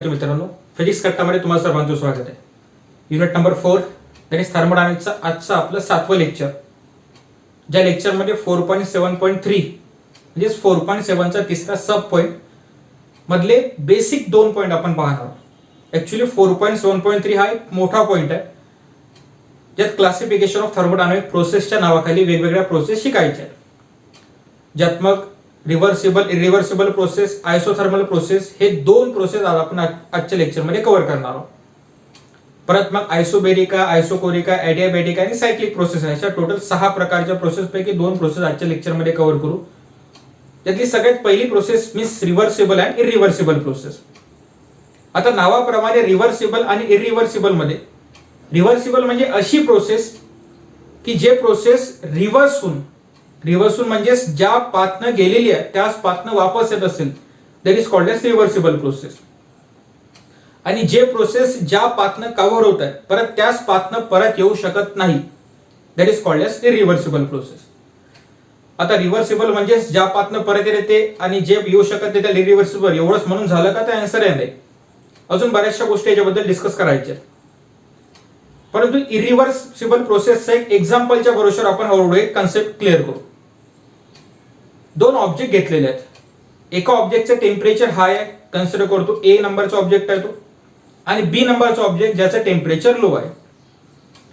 मित्रांनो, फिजिक्स कट्टामध्ये तुम्हाला सर्वांचं स्वागत आहे. युनिट नंबर 4 दॅट इज थर्मोडायनामिक्सचा आजचं आपलं 7वं लेक्चर. ज्या लेक्चरमध्ये 4.7.3 म्हणजे 4.7चा तिसरा सब पॉईंट मधले बेसिक 2 पॉईंट आपण पाहणार आहोत. ऍक्च्युली 4.7.3 हा एक मोठा पॉईंट आहे, ज्यात क्लासिफिकेशन ऑफ थर्मोडायनामिक प्रोसेसच्या नावाखाली वेगवेगळ्या प्रोसेस शिकायच्या आहेत. ज्यात मग reversible, irreversible process, isothermal process हे 2 प्रोसेस आज आपण आजच्या लेक्चरमध्ये कव्हर करणार आहोत. परत मग आयसोबेरिका, आयसोकोरिका, ॲडियाबॅटिका आणि सायक्लिक प्रोसेस अशा टोटल 6 प्रकारच्या प्रोसेसपैकी 2 प्रोसेस आजच्या लेक्चरमध्ये कव्हर करू. त्यातली सगळ्यात पहिली process means reversible and irreversible process. आता नावाप्रमाणे रिव्हर्सिबल आणि इरिव्हर्सिबल मध्ये रिव्हर्सिबल म्हणजे अशी प्रोसेस की जे प्रोसेस रिव्हर्स होऊन म्हणजे ज्या पाथनं गेलेली आहे त्याच पाथनं वापस येत असेल that is called as reversible process. आणि जे प्रोसेस ज्या पाथनं कव्हर होत आहे परत त्याच पाथनं परत येऊ शकत नाही that is called as irreversible process. आता रिव्हर्सिबल म्हणजे ज्या पाथनं परत येते आणि जे येऊ शकत नाही त्याला इरिव्हर्सिबल एवढंच म्हणून झालं का, तर आन्सर आहे नाही. अजून बऱ्याचशा गोष्टी याच्याबद्दल डिस्कस करायच्या. परंतु इरिव्हर्सिबल प्रोसेसचा एक एक्झाम्पलच्या भरोश्यावर आपण हळूहळू एक कन्सेप्ट क्लिअर करू. 2 ऑब्जेक्ट घेतलेले आहेत. एका ऑब्जेक्टचं टेम्परेचर हाय आहे, कन्सिडर करतो ए नंबरचा ऑब्जेक्ट आहे तो, आणि बी नंबरचा ऑब्जेक्ट ज्याचं टेम्परेचर लो आहे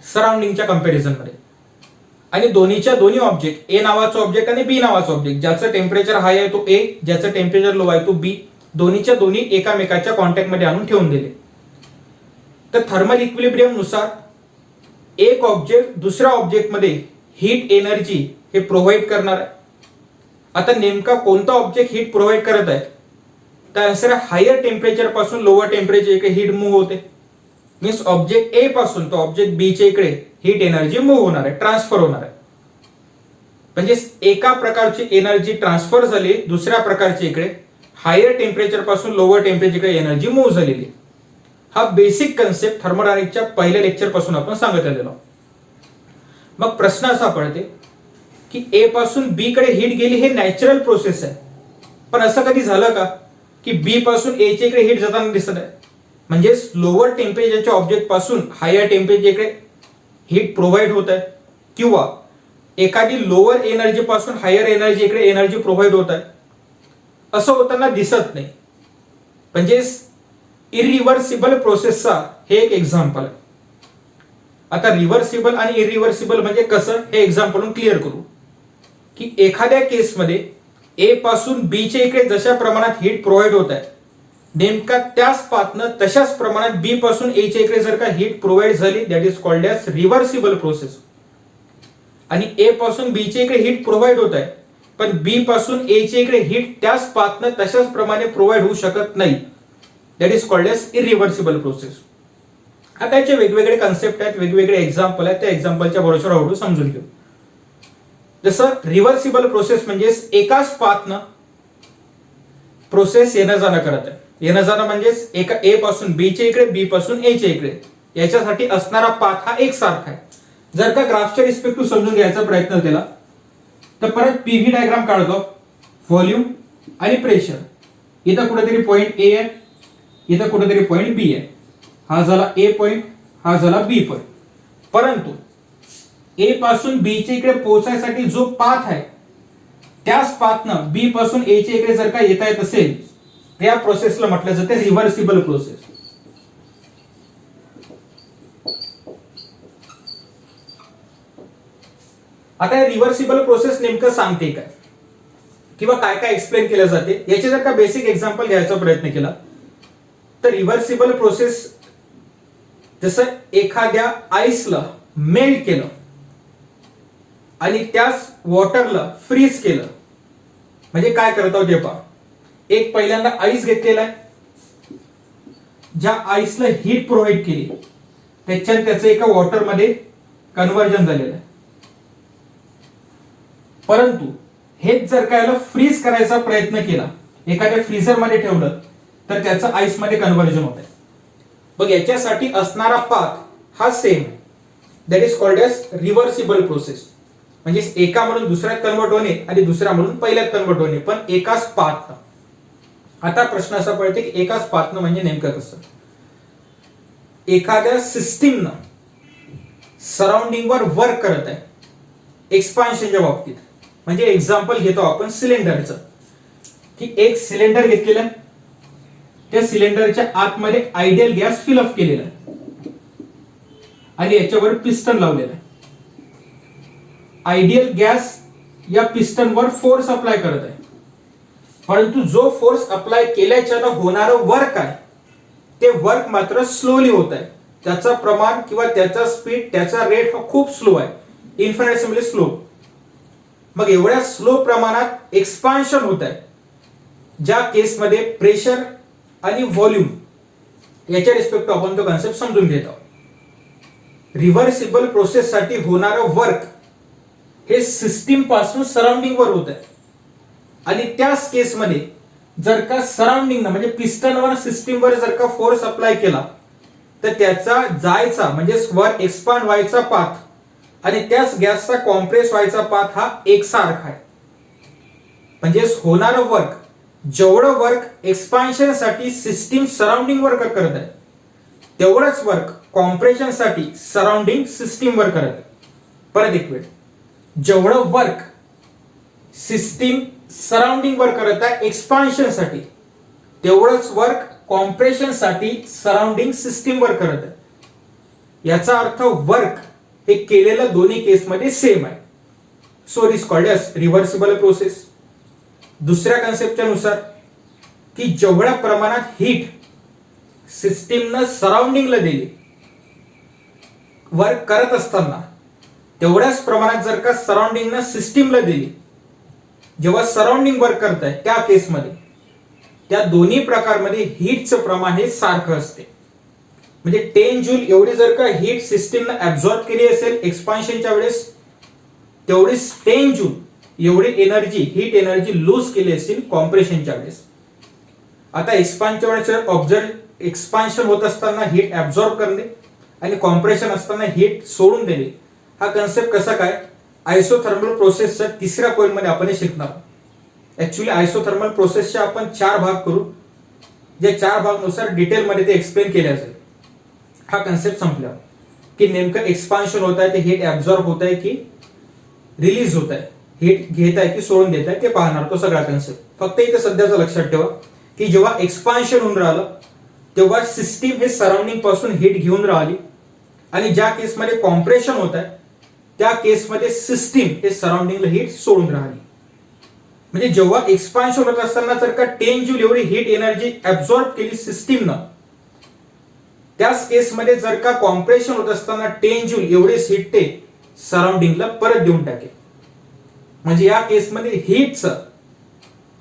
सराउंडिंगच्या कंपॅरिझन मध्ये. आणि दोन्ही ऑब्जेक्ट ए नावाचा ऑब्जेक्ट आणि बी नावाचा ऑब्जेक्ट ज्याचं टेम्परेचर हाय आहे तो ए, ज्याचं टेम्परेचर लो आहे तो बी, दोन्ही एकामेकाच्या कॉन्टॅक्ट मध्ये आणून ठेवून दिले. तर थर्मल इक्विलिब्रियम नुसार एक ऑब्जेक्ट दुसऱ्या ऑब्जेक्टमध्ये हीट एनर्जी हे प्रोव्हाइड करणार आहे. आता नेमका कोणता ऑब्जेक्ट हीट प्रोव्हाइड करत आहे, तर आन्सर आहे हायर टेम्परेचर पासून लोअर टेम्परेचर इकडे हीट मूव्ह होते. मीन्स ऑब्जेक्ट ए पासून तो ऑब्जेक्ट बी च्या इकडे हीट एनर्जी मूव्ह होणार आहे, ट्रान्सफर होणार आहे. म्हणजे एका प्रकारची एनर्जी ट्रान्सफर झाली दुसऱ्या प्रकारची इकडे हायर टेम्परेचर पासून लोअर टेम्परेचर इकडे एनर्जी मूव्ह झालेली. हा बेसिक कन्सेप्ट थर्मोडायनामिक्सच्या पहिल्या लेक्चर पासून आपण सांगत आलेलो. मग प्रश्न असा पडते की ए पासून बी कडे हीट गेली हे नॅचरल प्रोसेस आहे, पण असं कधी झालं का की बी पासून ए च्या इकडे हीट जाताना दिसत आहे. म्हणजे लोअर टेम्परेचरच्या ऑब्जेक्ट पासून हायर टेम्परेचर इकडे हीट प्रोव्हाइड होत आहे, किंवा एखादी लोअर एनर्जी पासून हायर एनर्जी इकडे एनर्जी प्रोव्हाइड होत आहे, असं होताना दिसत नाही. म्हणजे इरिव्हर्सिबल प्रोसेसचा हे एक एक्झाम्पल आहे. आता रिव्हर्सिबल आणि इरिव्हर्सिबल म्हणजे कसं हे एक्झाम्पलून क्लिअर करू. की एखाद्या केसमध्ये ए पासून बी च्या इकडे जशा प्रमाणात हीट प्रोव्हाइड होत आहे नेमका त्याच पाथनं तशाच प्रमाणात बी पासून ए च्या इकडे जर का हीट प्रोव्हाइड झाली that is called as reversible process. आणि ए पासून बी च्या इकडे हीट प्रोव्हाइड होत आहे पण बी पासून ए च्या इकडे हीट त्याच पाथनं तशाच प्रमाणे प्रोव्हाइड होऊ शकत नाही that is called as irreversible process. आता याचे वेगवेगळे कन्सेप्ट आहेत, वेगवेगळे एक्झाम्पल आहेत, त्या एक्झाम्पलच्या भरोश्यावर हळूहळू समजून घेऊ. जसं रिव्हर्सिबल प्रोसेस म्हणजे एकाच पाथनं प्रोसेस येणं जाणं करत आहे. येणं जाणं म्हणजे एका ए पासून बी च्या इकडे, बी पासून ए च्या इकडे, याच्यासाठी असणारा पाथ हा एकसारखा आहे. जर का ग्राफच्या रिस्पेक्टिव्ह समजून घ्यायचा प्रयत्न केला तर परत पीव्ही डायग्राम काढतो. व्हॉल्यूम आणि प्रेशर, इथं कुठेतरी पॉइंट ए आहे, इथं कुठेतरी पॉइंट बी आहे. हा झाला ए पॉइंट, हा झाला बी पॉइंट. परंतु ए पासून बी च्या इकडे पोहोचायसाठी जो पाथ आहे त्याच पाथनं बी पासून ए च्या इकडे जर का येता येत असेल या प्रोसेसला म्हटलं जाते रिव्हर्सिबल प्रोसेस. आता रिव्हर्सिबल प्रोसेस नेमकं सांगते काय किंवा काय काय एक्सप्लेन केलं जाते याचे जर का बेसिक एक्झाम्पल घ्यायचा प्रयत्न केला तर रिव्हर्सिबल प्रोसेस जसं एखाद्या आईसला मेल्ट केलं आणि त्याच वॉटरला फ्रीज केलं. म्हणजे काय करत आहोत हे पहा. एक पहिल्यांदा आईस घेतलेला आहे, ज्या आईसला हीट प्रोव्हाइड केली त्याच्यात त्याचं एका वॉटरमध्ये कन्व्हर्जन झालेलं आहे. परंतु हेच जर का याला फ्रीज करायचा प्रयत्न केला, एखाद्या फ्रीझर मध्ये ठेवलं तर त्याचं आईस मध्ये कन्व्हर्जन होत आहे. मग याच्यासाठी असणारा पाथ हा same that is called as reversible process. म्हणजे एका म्हणून दुसऱ्यात कन्वर्ट होणे आणि दुसऱ्या म्हणून पहिल्यात कन्वर्ट होणे, पण एकाच पाथ. आता प्रश्न असा पडते की एकाच पाथनं म्हणजे नेमकं कसं. एखाद्या सिस्टीमनं सराउंडिंगवर वर्क करत आहे एक्सपान्शनच्या बाबतीत. म्हणजे एक्झाम्पल घेतो आपण सिलेंडरचं, की एक सिलेंडर घेतलेलं आहे, त्या सिलेंडरच्या आतमध्ये आयडियल गॅस फिलअप केलेला आहे आणि याच्यावर पिस्टन लावलेलं आहे. आयडियल गॅस या पिस्टनवर फोर्स अप्लाय करत आहे, परंतु जो फोर्स अप्लाय केल्याच्यानं होणारं वर्क आहे ते वर्क मात्र स्लोली होत आहे. त्याचा प्रमाण किंवा त्याचा स्पीड, त्याचा रेट हा खूप स्लो आहे, इन्फिनिटेसिमली स्लो. मग एवढ्या स्लो प्रमाणात एक्सपान्शन होत आहे, ज्या केसमध्ये प्रेशर आणि व्हॉल्यूम याच्या रिस्पेक्ट आपण तो कन्सेप्ट समजून घेत आहोत. रिव्हर्सिबल प्रोसेस साठी होणारं वर्क हे सिस्टीम पासून सराउंडिंग वर होत आहे आणि त्याच केसमध्ये जर का सराउंडिंग म्हणजे पिस्टनवर सिस्टीमवर जर का फोर्स अप्लाय केला तर त्याचा जायचा म्हणजे वर एक्सपांड व्हायचा पाथ आणि त्याच गॅसचा कॉम्प्रेस व्हायचा पाथ हा एकसारखा आहे. म्हणजे होणारं वर्क, जेवढं वर्क एक्सपान्शन साठी सिस्टीम सराउंडिंग वर करत आहे तेवढंच वर्क कॉम्प्रेशन साठी सराउंडिंग सिस्टीम वर करत आहे. परत एक वेळ, जेवढं वर्क सिस्टीम सराउंडिंग वर करत आहे एक्सपान्शन साठी तेवढंच वर्क कॉम्प्रेशन साठी सराउंडिंग सिस्टीम वर करत आहे. याचा अर्थ वर्क हे केलेलं दोन्ही केसमध्ये सेम आहे. So it is called as reversible process. दुसऱ्या कन्सेप्टच्या नुसार की जेवढ्या प्रमाणात हीट सिस्टीमनं सराउंडिंगला दिली वर्क करत असताना तेवढ्याच प्रमाणात जर का सराउंडिंगनं सिस्टीमला दिली जेव्हा सराउंडिंग वर्क करत आहे त्या केसमध्ये त्या दोन्ही प्रकारमध्ये हीटचं प्रमाण हे सारखं असते. म्हणजे 10 जूल एवढी जर का हीट सिस्टीमनं ऍब्झॉर्ब केली असेल एक्सपान्शनच्या वेळेस तेवढी 10 जूल एवढी एनर्जी हीट एनर्जी लूज केली असेल कॉम्प्रेशनच्या वेळेस. आता एक्सपान्शनच्या वेळेस ऑब्झर्व एक्सपान्शन होत असताना हीट ऍब्झॉर्ब करणे आणि कॉम्प्रेशन असताना हीट सोडून देणे हा कन्सेप्ट कसा काय आयसोथर्मल प्रोसेसच्या तिसऱ्या पॉइंट मध्ये आपण हे शिकणार. ऍक्च्युली आयसोथर्मल प्रोसेसचे आपण 4 भाग करू, जे 4 भागानुसार डिटेलमध्ये ते एक्सप्लेन केले असेल. हा कन्सेप्ट संपला की नेमकं एक्सपान्शन होत आहे ते हीट ऍब्झॉर्ब होत आहे की रिलीज होत आहे, हीट घेत आहे की सोडून देत आहे ते पाहणार तो सगळा कन्सेप्ट. फक्त इथे सध्याचं लक्षात ठेवा की जेव्हा एक्सपान्शन होऊन राहिलं तेव्हा सिस्टीम हे सराउंडिंग पासून हीट घेऊन राहिली आणि ज्या केसमध्ये कॉम्प्रेशन होत आहे त्या केसमध्ये सिस्टीम हे सराउंडिंगला हीट सोडून राहिली. म्हणजे जेव्हा एक्सपान्शन होत असताना जर का 10 जूल एवढी हीट एनर्जी ऍब्झॉर्ब केली सिस्टीमनं, त्याच केसमध्ये जर का कॉम्प्रेशन होत असताना 10 जूल एवढीच हीट ते सराउंडिंगला परत देऊन टाकेल. म्हणजे या केसमध्ये हीटचं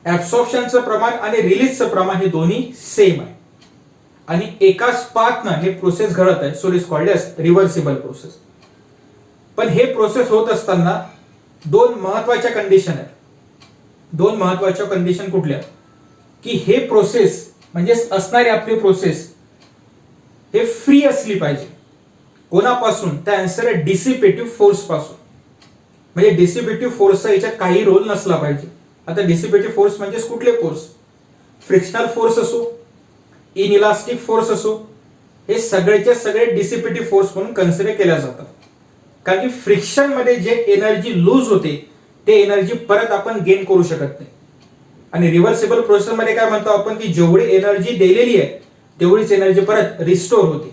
ऍब्सॉर्प्शनचं प्रमाण आणि रिलीजचं प्रमाण हे दोन्ही सेम आहे आणि एकाच पाथनं हे प्रोसेस घडत आहे. So it is called as reversible process. पण हे प्रोसेस होत असताना 2 महत्वाच्या कंडिशन आहेत. 2 महत्वाच्या कंडिशन कुठल्या की हे प्रोसेस म्हणजे असणारी आपली प्रोसेस हे फ्री असली पाहिजे. कोणापासून? त्या आन्सर आहे डिसिपेटिव्ह फोर्स पासून. म्हणजे डिसिपेटिव्ह फोर्सचा याच्यात काही रोल नसला पाहिजे. आता डिसिपेटिव्ह फोर्स म्हणजे कुठले फोर्स? फ्रिक्शनल फोर्स असो, इनइलास्टिक फोर्स असो, हे सगळेच्या सगळे डिसिपेटिव्ह फोर्स म्हणून कन्सिडर केल्या जातात. कारण की फ्रिक्शन मध्ये जे एनर्जी लूज होते ते एनर्जी परत आपण गेन करू शकत नाही. आणि रिव्हर्सिबल प्रोसेस मध्ये काय म्हणतो आपण की जेवढी एनर्जी दिलेली आहे तेवढीच एनर्जी परत रिस्टोर होते.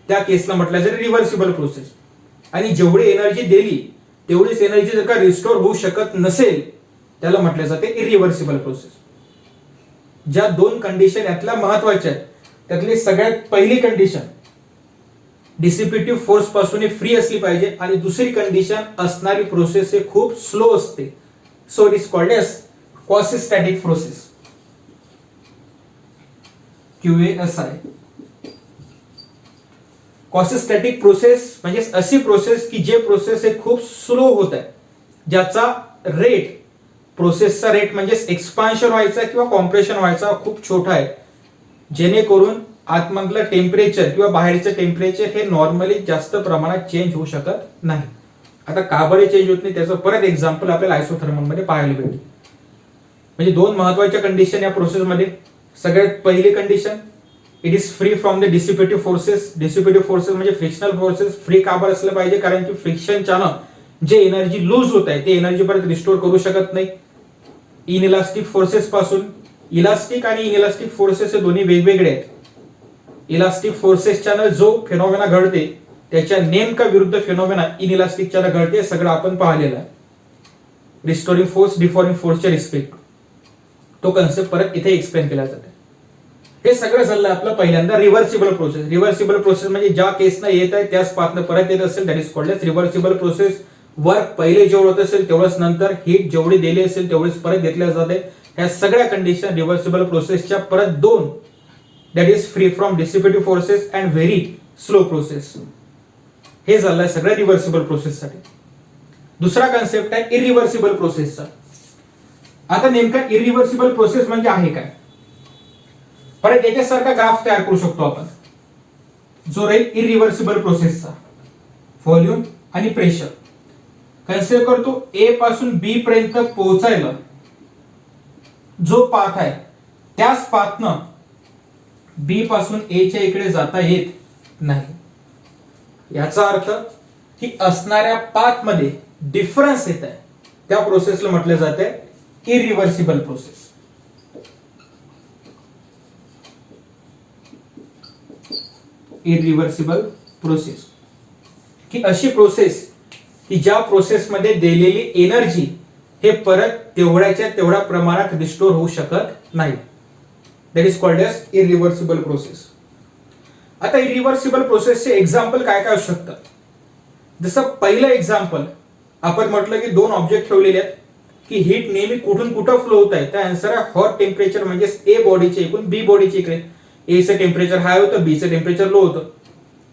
त्या केसला म्हटलं जाईल रिव्हर्सिबल प्रोसेस. आणि जेवढी एनर्जी दिली तेवढीच एनर्जी जर का रिस्टोर होऊ शकत नसेल त्याला म्हटलं जाते इरिव्हर्सिबल प्रोसेस. ज्या 2 कंडिशन यातल्या महत्वाच्या आहेत त्यातली सगळ्यात पहिली कंडिशन डिसिपेटिव्ह फोर्स पासून फ्री असली पाहिजे आणि दुसरी कंडिशन असणारी प्रोसेस हे खूप स्लो असते. So it is called as quasistatic process, QASI. Quasistatic process म्हणजे अशी प्रोसेस की जे प्रोसेस हे खूप स्लो होत आहे, ज्याचा रेट प्रोसेसचा रेट म्हणजे एक्सपान्शन व्हायचा किंवा कॉम्प्रेशन व्हायचा खूप छोटा आहे, जेणेकरून आतमधलं टेम्परेचर किंवा बाहेरचं टेम्परेचर हे नॉर्मली जास्त प्रमाणात चेंज होऊ शकत नाही. आता का बरे चेंज होत नाही त्याचं परत एक्झाम्पल आपल्याला आयसोथर्मल मध्ये पाहायला भेटेल. म्हणजे 2 महत्वाच्या कंडिशन या प्रोसेसमध्ये सगळ्यात पहिली condition, it is free from the dissipative forces. Dissipative forces म्हणजे फ्रिक्शनल फोर्सेस फ्री का बरं असलं पाहिजे, कारण की फ्रिक्शनच्यानं जे एनर्जी लूज होत आहे ते एनर्जी परत रिस्टोर करू शकत नाही. इनइलास्टिक फोर्सेस पासून, इलास्टिक आणि इनइलास्टिक फोर्सेस हे दोन्ही वेगवेगळे आहेत. इलास्टिक फोर्सेसच्यानं जो फेनॉमेना घडते त्याच्या नेमका विरुद्ध फेनॉमेना इनइलास्टिकच्यानं घडते, सगळं आपण पाहिलेलं आहे. रिस्टोरिंग फोर्स डिफॉर्मिंग फोर्सच्या रिस्पेक्ट, तो कन्सेप्ट परत इथे एक्सप्लेन केला जातो. हे सगळं झालं आपलं पहिल्यांदा रिव्हर्सिबल प्रोसेस. रिव्हर्सिबल प्रोसेस म्हणजे ज्या केसनं येत आहे त्याच पाथनं परत येत असेल, that is called as reversible process. Work पहिले जेवढं होत असेल तेवढंच नंतर, हीट जेवढी दिली असेल तेवढीच परत घेतल्या जाते. ह्या सगळ्या कंडिशन रिव्हर्सिबल प्रोसेसच्या परत दोन, that is free from dissipative forces and very slow process. हे झालं सगळं रिव्हर्सिबल प्रोसेससाठी. दुसरा कन्सेप्ट आहे इरिव्हर्सिबल प्रोसेसचा. आता नेमका इरिव्हर्सिबल प्रोसेस म्हणजे आहे काय, परत याच्यासारखा ग्राफ तयार करू शकतो आपण, जो राहील इरिव्हर्सिबल प्रोसेसचा. व्हॉल्यूम आणि प्रेशर कन्सिडर करतो, ए पासून बी पर्यंत पोहोचायला जो पाथ आहे त्याच पाथनं बी पासून ए च्या इकडे जाता येत नाही. याचा अर्थ की असणाऱ्या पाथ मध्ये डिफरन्स येत आहे, त्या प्रोसेसला म्हटलं जाते इरिव्हर्सिबल प्रोसेस. इरिव्हर्सिबल प्रोसेस की अशी प्रोसेस की ज्या प्रोसेसमध्ये दिलेली एनर्जी हे परत तेवढ्याच्या तेवढ्या प्रमाणात रिस्टोर होऊ शकत नाही. That is called as irreversible process. आता इरिव्हर्सिबल प्रोसेसचे एक्झाम्पल काय काय असू शकतात. जसं पहिलं एक्झाम्पल आपण म्हटलं की दोन ऑब्जेक्ट ठेवलेले आहेत की हीट नेहमी कुठून कुठं फ्लो होत आहे. त्या आन्सर आहे हॉट टेम्परेचर म्हणजे ए बॉडीचे एकूण बी बॉडीचे इकडे. ए चं टेम्परेचर हाय होतं, बी चं टेम्परेचर लो होतं.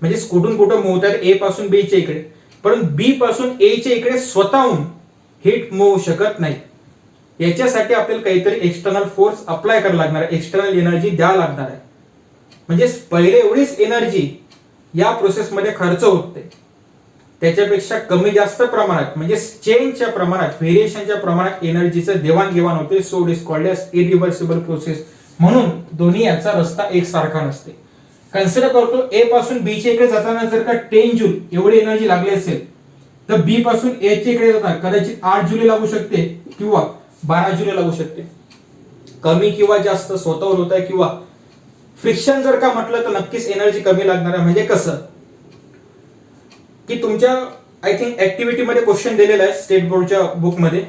म्हणजे कुठून कुठं मूव्ह होत आहे ए पासून बी च्या इकडे, परंतु बी पासून ए च्या इकडे स्वतःहून हीट मूव्ह होऊ शकत नाही. याच्यासाठी आपल्याला काहीतरी एक्सटर्नल फोर्स अप्लाय करायला लागणार आहे, एक्सटर्नल एनर्जी द्यावं लागणार आहे. म्हणजे पहिले एवढीच एनर्जी या प्रोसेसमध्ये खर्च होते, त्याच्यापेक्षा कमी जास्त प्रमाणात म्हणजे चेंजच्या प्रमाणात, व्हेरिएशनच्या प्रमाणात एनर्जीचं देवाणघेवाण होते. So it is called as irreversible process. म्हणून दोन्ही याचा रस्ता एकसारखा नसते. कन्सिडर करतो ए पासून बी च्या इकडे जाताना जर का 10 जूल एवढी एनर्जी लागली असेल तर बी पासून ए च्या इकडे जाताना कदाचित 8 जुले लागू शकते किंवा 12 जुले लागू शकते. कमी किंवा जास्त स्वतःवर होत आहे किंवा फ्रिक्शन जर का म्हटलं तर नक्कीच एनर्जी कमी लागणार आहे. म्हणजे कसं की तुमच्या आय थिंक ऍक्टिव्हिटी मध्ये क्वेश्चन दिलेला आहे स्टेट बोर्डच्या बुक मध्ये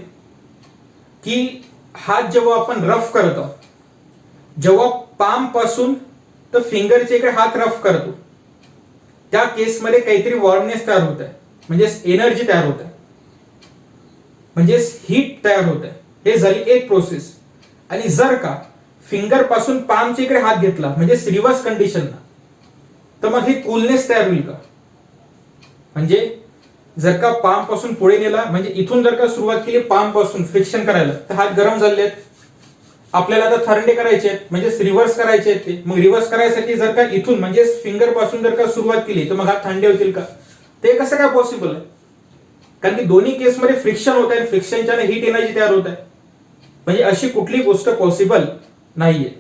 की हात जेव्हा आपण रफ करतो, जेव्हा पाम पासून तर फिंगरच्या इकडे हात रफ करतो, त्या केसमध्ये काहीतरी वॉर्मनेस तयार होत आहे, म्हणजे एनर्जी तयार होत आहे, म्हणजे हीट तयार होत आहे. हे झाली एक प्रोसेस. आणि जर का फिंगर पासून पामच्या इकडे हात घेतला म्हणजे रिव्हर्स कंडिशनला, तर मग ही कूलनेस तयार होईल का. म्हणजे जर का पाम पासून पुढे नेला, म्हणजे इथून जर का सुरुवात केली पाम पासून फ्रिक्शन करायला, तर हात गरम झाले आहेत. आपल्याला आता थंडे करायचे आहेत म्हणजे रिव्हर्स करायचे आहेत ते. मग रिव्हर्स करायसाठी जर का इथून म्हणजे फिंगर पासून जर का सुरुवात केली तर मग हात थंडे होतील का. ते कसं काय पॉसिबल आहे, कारण की दोन्ही केसमध्ये फ्रिक्शन होत आहे, फ्रिक्शनच्या हीट एनर्जी तयार होत आहे. म्हणजे अशी कुठली गोष्ट पॉसिबल नाहीये.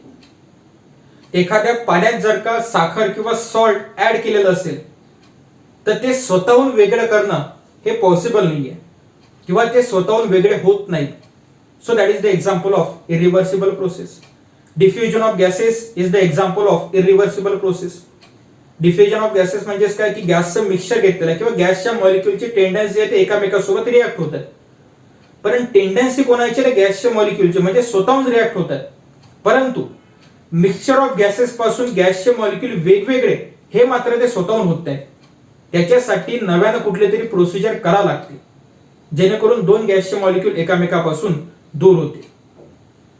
एखाद्या पाण्यात जर का साखर किंवा सॉल्ट ऍड केलेलं असेल तर ते स्वतःहून वेगळं करणं हे पॉसिबल नाहीये किंवा ते स्वतःहून वेगळे होत नाही. So that is the example of irreversible process. Diffusion of gases is the example of irreversible process. Diffusion of gases म्हणजे काय की गॅसचं मिक्सचर घेतलेलं आहे किंवा गॅसच्या मॉलिक्युलची टेंडन्सी आहे ते एकामेकासोबत रिॲक्ट होत आहे. पण टेंडन्सी कोणाची आहे गॅसच्या मॉलिक्युलची, म्हणजे स्वतःहून रिॲक्ट होत आहे. परंतु मिक्सचर ऑफ गॅसेस पासून गॅसचे मॉलिक्युल वेगवेगळे हे मात्र ते स्वतःहून होत आहे. त्याच्यासाठी नव्यानं कुठली तरी प्रोसिजर करावं लागते जेणेकरून दोन गॅसचे मॉलिक्युल एकामेकापासून दूर होते.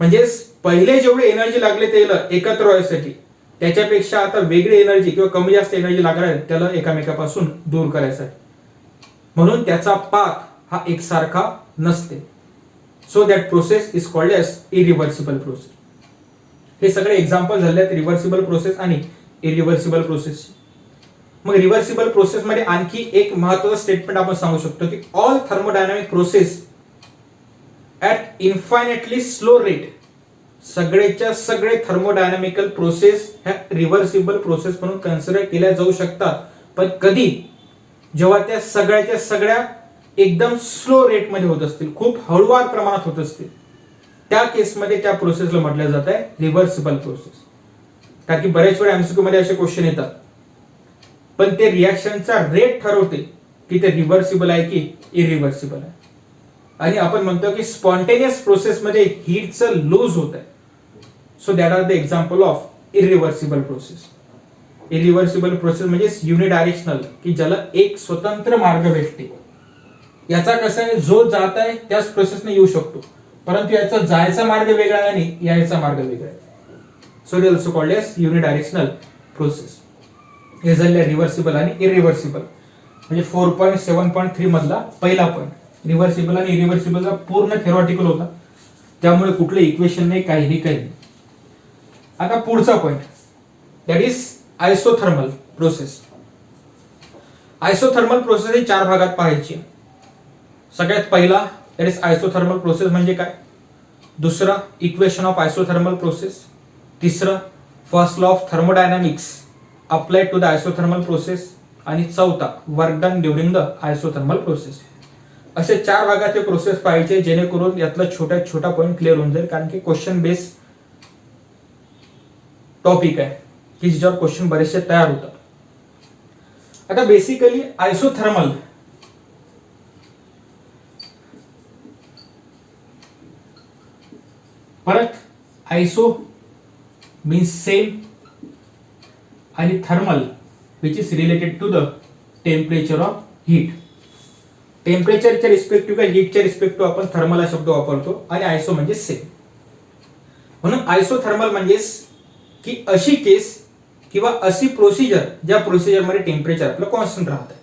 म्हणजे पहिले जेवढे एनर्जी लागले त्याला एकत्र व्हायसाठी त्याच्यापेक्षा आता वेगळी एनर्जी किंवा कमी जास्त एनर्जी लागणार आहे त्याला एकामेकापासून दूर करायसाठी. म्हणून त्याचा पाथ हा एकसारखा नसते. So that process is called as irreversible process. हे सगळे एक्झाम्पल झाले आहेत रिव्हर्सिबल प्रोसेस आणि इरिव्हर्सिबल प्रोसेस. मग रिव्हर्सिबल प्रोसेस मध्ये आणखी एक महत्त्वाचं स्टेटमेंट आपण सांगू शकतो की all thermodynamic process at infinitely slow rate सगळेच्या सगळे थर्मोडायनामिकल प्रोसेस ह्या रिव्हर्सिबल प्रोसेस म्हणून कन्सिडर केल्या जाऊ शकतात. पण कधी? जेव्हा त्या सगळ्याच्या सगळ्या एकदम स्लो रेटमध्ये होत असतील, खूप हळूवार प्रमाणात होत असतील, त्या केसमध्ये त्या प्रोसेसला म्हटलं जात आहे रिव्हर्सिबल प्रोसेस. कारण की बरेच वेळा एमसीक्यू मध्ये असे क्वेश्चन येतात, पण ते रिॲक्शनचा रेट ठरवते की ते रिव्हर्सिबल आहे की इरिव्हर्सिबल आहे. आणि आपण म्हणतो की स्पॉन्टेनियस प्रोसेसमध्ये हीटचं लूज होत आहे. So that are the example of irreversible process. Irreversible process म्हणजे युनिडायरेक्शनल, की ज्याला एक स्वतंत्र मार्ग भेटते. याचा कसं आहे, जो जात आहे त्याच प्रोसेसने येऊ शकतो, परंतु याचा जायचा मार्ग वेगळा आहे आणि यायचा मार्ग वेगळा आहे. So it is also called as unidirectional process. हे झाले रिव्हर्सिबल आणि इरिव्हर्सिबल. म्हणजे 4.7.3 मधला पहिला पॉईंट. रिव्हर्सिबल आणि इरिव्हर्सिबलचा पूर्ण थेरॉटिकल होता, त्यामुळे कुठलं इक्वेशन नाही, काही नाही. आता पुढचा point, that is isothermal process. Isothermal process ही 4 भागात पाहायची. सगळ्यात पहिला दॅट इज आयसोथर्मल प्रोसेस म्हणजे काय. दुसरं इक्वेशन ऑफ आयसोथर्मल प्रोसेस. तिसरं first law of thermodynamics applied to the isothermal process. आणि चौथा work done during the isothermal process. असे 4 भागात हे प्रोसेस पाहिजे, जेणेकरून यातला छोटा पॉईंट क्लिअर होऊन जाईल. कारण की क्वेश्चन बेस टॉपिक आहे की ज्याच्यावर क्वेश्चन बरेचसे तयार होतात. आता बेसिकली आयसोथर्मल परत आयसो मीन्स सेम आणि thermal which is related to the temperature of heat. टेम्परेचरच्या रिस्पेक्टिव्ह किंवा हीटच्या रिस्पेक्टिव्ह आपण थर्मल हा शब्द वापरतो आणि आयसो म्हणजे सेम. म्हणून आयसोथर्मल म्हणजे की अशी केस किंवा अशी प्रोसिजर ज्या प्रोसिजरमध्ये टेम्परेचर आपलं कॉन्स्टंट राहत आहे.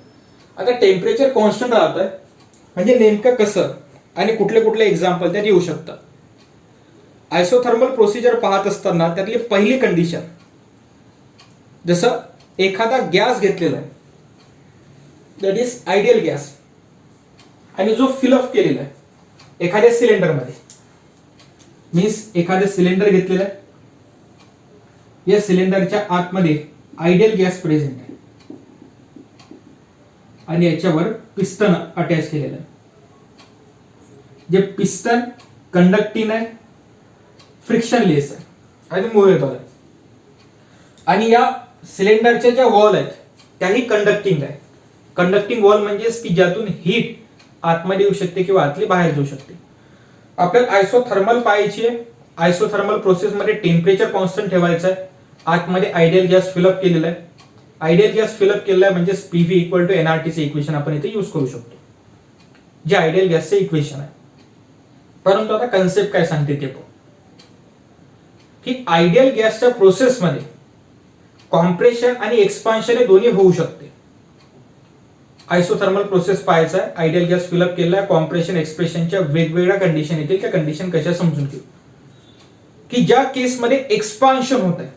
आता टेम्परेचर कॉन्स्टंट राहत आहे म्हणजे नेमकं कसं आणि कुठले एक्झाम्पल त्यात येऊ शकतात. आयसोथर्मल प्रोसिजर पाहत असताना त्यातली पहिली कंडिशन, जसं एखादा गॅस घेतलेला आहे, दॅट इज आयडियल गॅस, आणि जो फिलअप केलेला आहे एखाद्या सिलेंडरमध्ये. मीन्स एखादं सिलेंडर घेतलेलं आहे, या सिलेंडरच्या आतमध्ये आयडियल गॅस प्रेझेंट आहे आणि याच्यावर पिस्टन अटॅच केलेलं आहे. जे पिस्टन कंडक्टिंग आहे, फ्रिक्शनलेस आहे आणि मुव्हेबल आहे. आणि या सिलेंडरच्या ज्या वॉल आहेत त्याही कंडक्टिंग आहे. कंडक्टिंग वॉल म्हणजेच की ज्यातून हीट आतमध्ये येऊ शकते किंवा आतली बाहेर जाऊ शकते. आपल्याला आयसोथर्मल पाहायची आहे. आयसोथर्मल प्रोसेसमध्ये टेम्परेचर कॉन्स्टंट ठेवायचं आहे. आतमध्ये आयडियल गॅस फिलअप केलेला आहे. आयडियल गॅस फिलअप केलेला आहे म्हणजे पीव्ही इक्वल टू एनआरटीचे इक्वेशन आपण इथे यूज करू शकतो, जे आयडियल गॅसचे इक्वेशन आहे. परंतु आता कन्सेप्ट काय सांगते ते पाहू, की आयडियल गॅसच्या प्रोसेसमध्ये कॉम्प्रेशन आणि एक्सपान्शन हे दोन्ही होऊ शकते. आयसोथर्मल प्रोसेस पाहायचा आहे, आयडियल गॅस फिलअप केला आहे, कॉम्प्रेशन एक्सप्रेशनच्या वेगवेगळ्या कंडिशन येतील. त्या कंडिशन कशा समजून घेऊ, की ज्या केसमध्ये एक्सपान्शन होत आहे,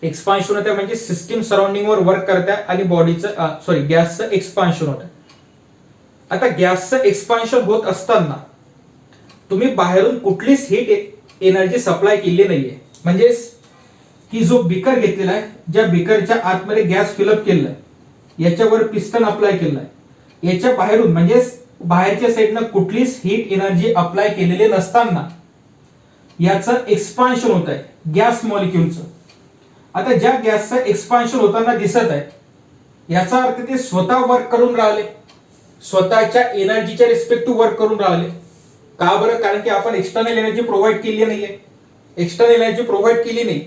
एक्सपान्शन होत आहे म्हणजे सिस्टीम सराउंडिंग वर वर्क करत आहे आणि बॉडीचं गॅसचं एक्सपान्शन होत आहे. आता गॅसचं एक्सपान्शन होत असताना तुम्ही बाहेरून कुठलीच हीट एनर्जी सप्लाय केली नाहीये. म्हणजे की जो बिकर घेतलेला आहे, ज्या बिकरच्या आतमध्ये गॅस फिलअप केलेला आहे, याच्यावर पिस्टन अप्लाय केलेला आहे, याच्या बाहेरून म्हणजे बाहेरच्या साईडनं कुठलीच हीट एनर्जी अप्लाय केलेली नसताना याचं एक्सपान्शन होत आहे गॅस मॉलिक्युलचं. आता ज्या गॅसचं एक्सपान्शन होताना दिसत आहे, याचा अर्थ ते स्वतः वर्क करून राहिले, स्वतःच्या एनर्जीच्या रिस्पेक्टिव्ह वर्क करून राहिले. का बरं? कारण की आपण एक्सटर्नल एनर्जी प्रोव्हाइड केली नाहीये. एक्सटर्नल एनर्जी प्रोव्हाइड केली नाही.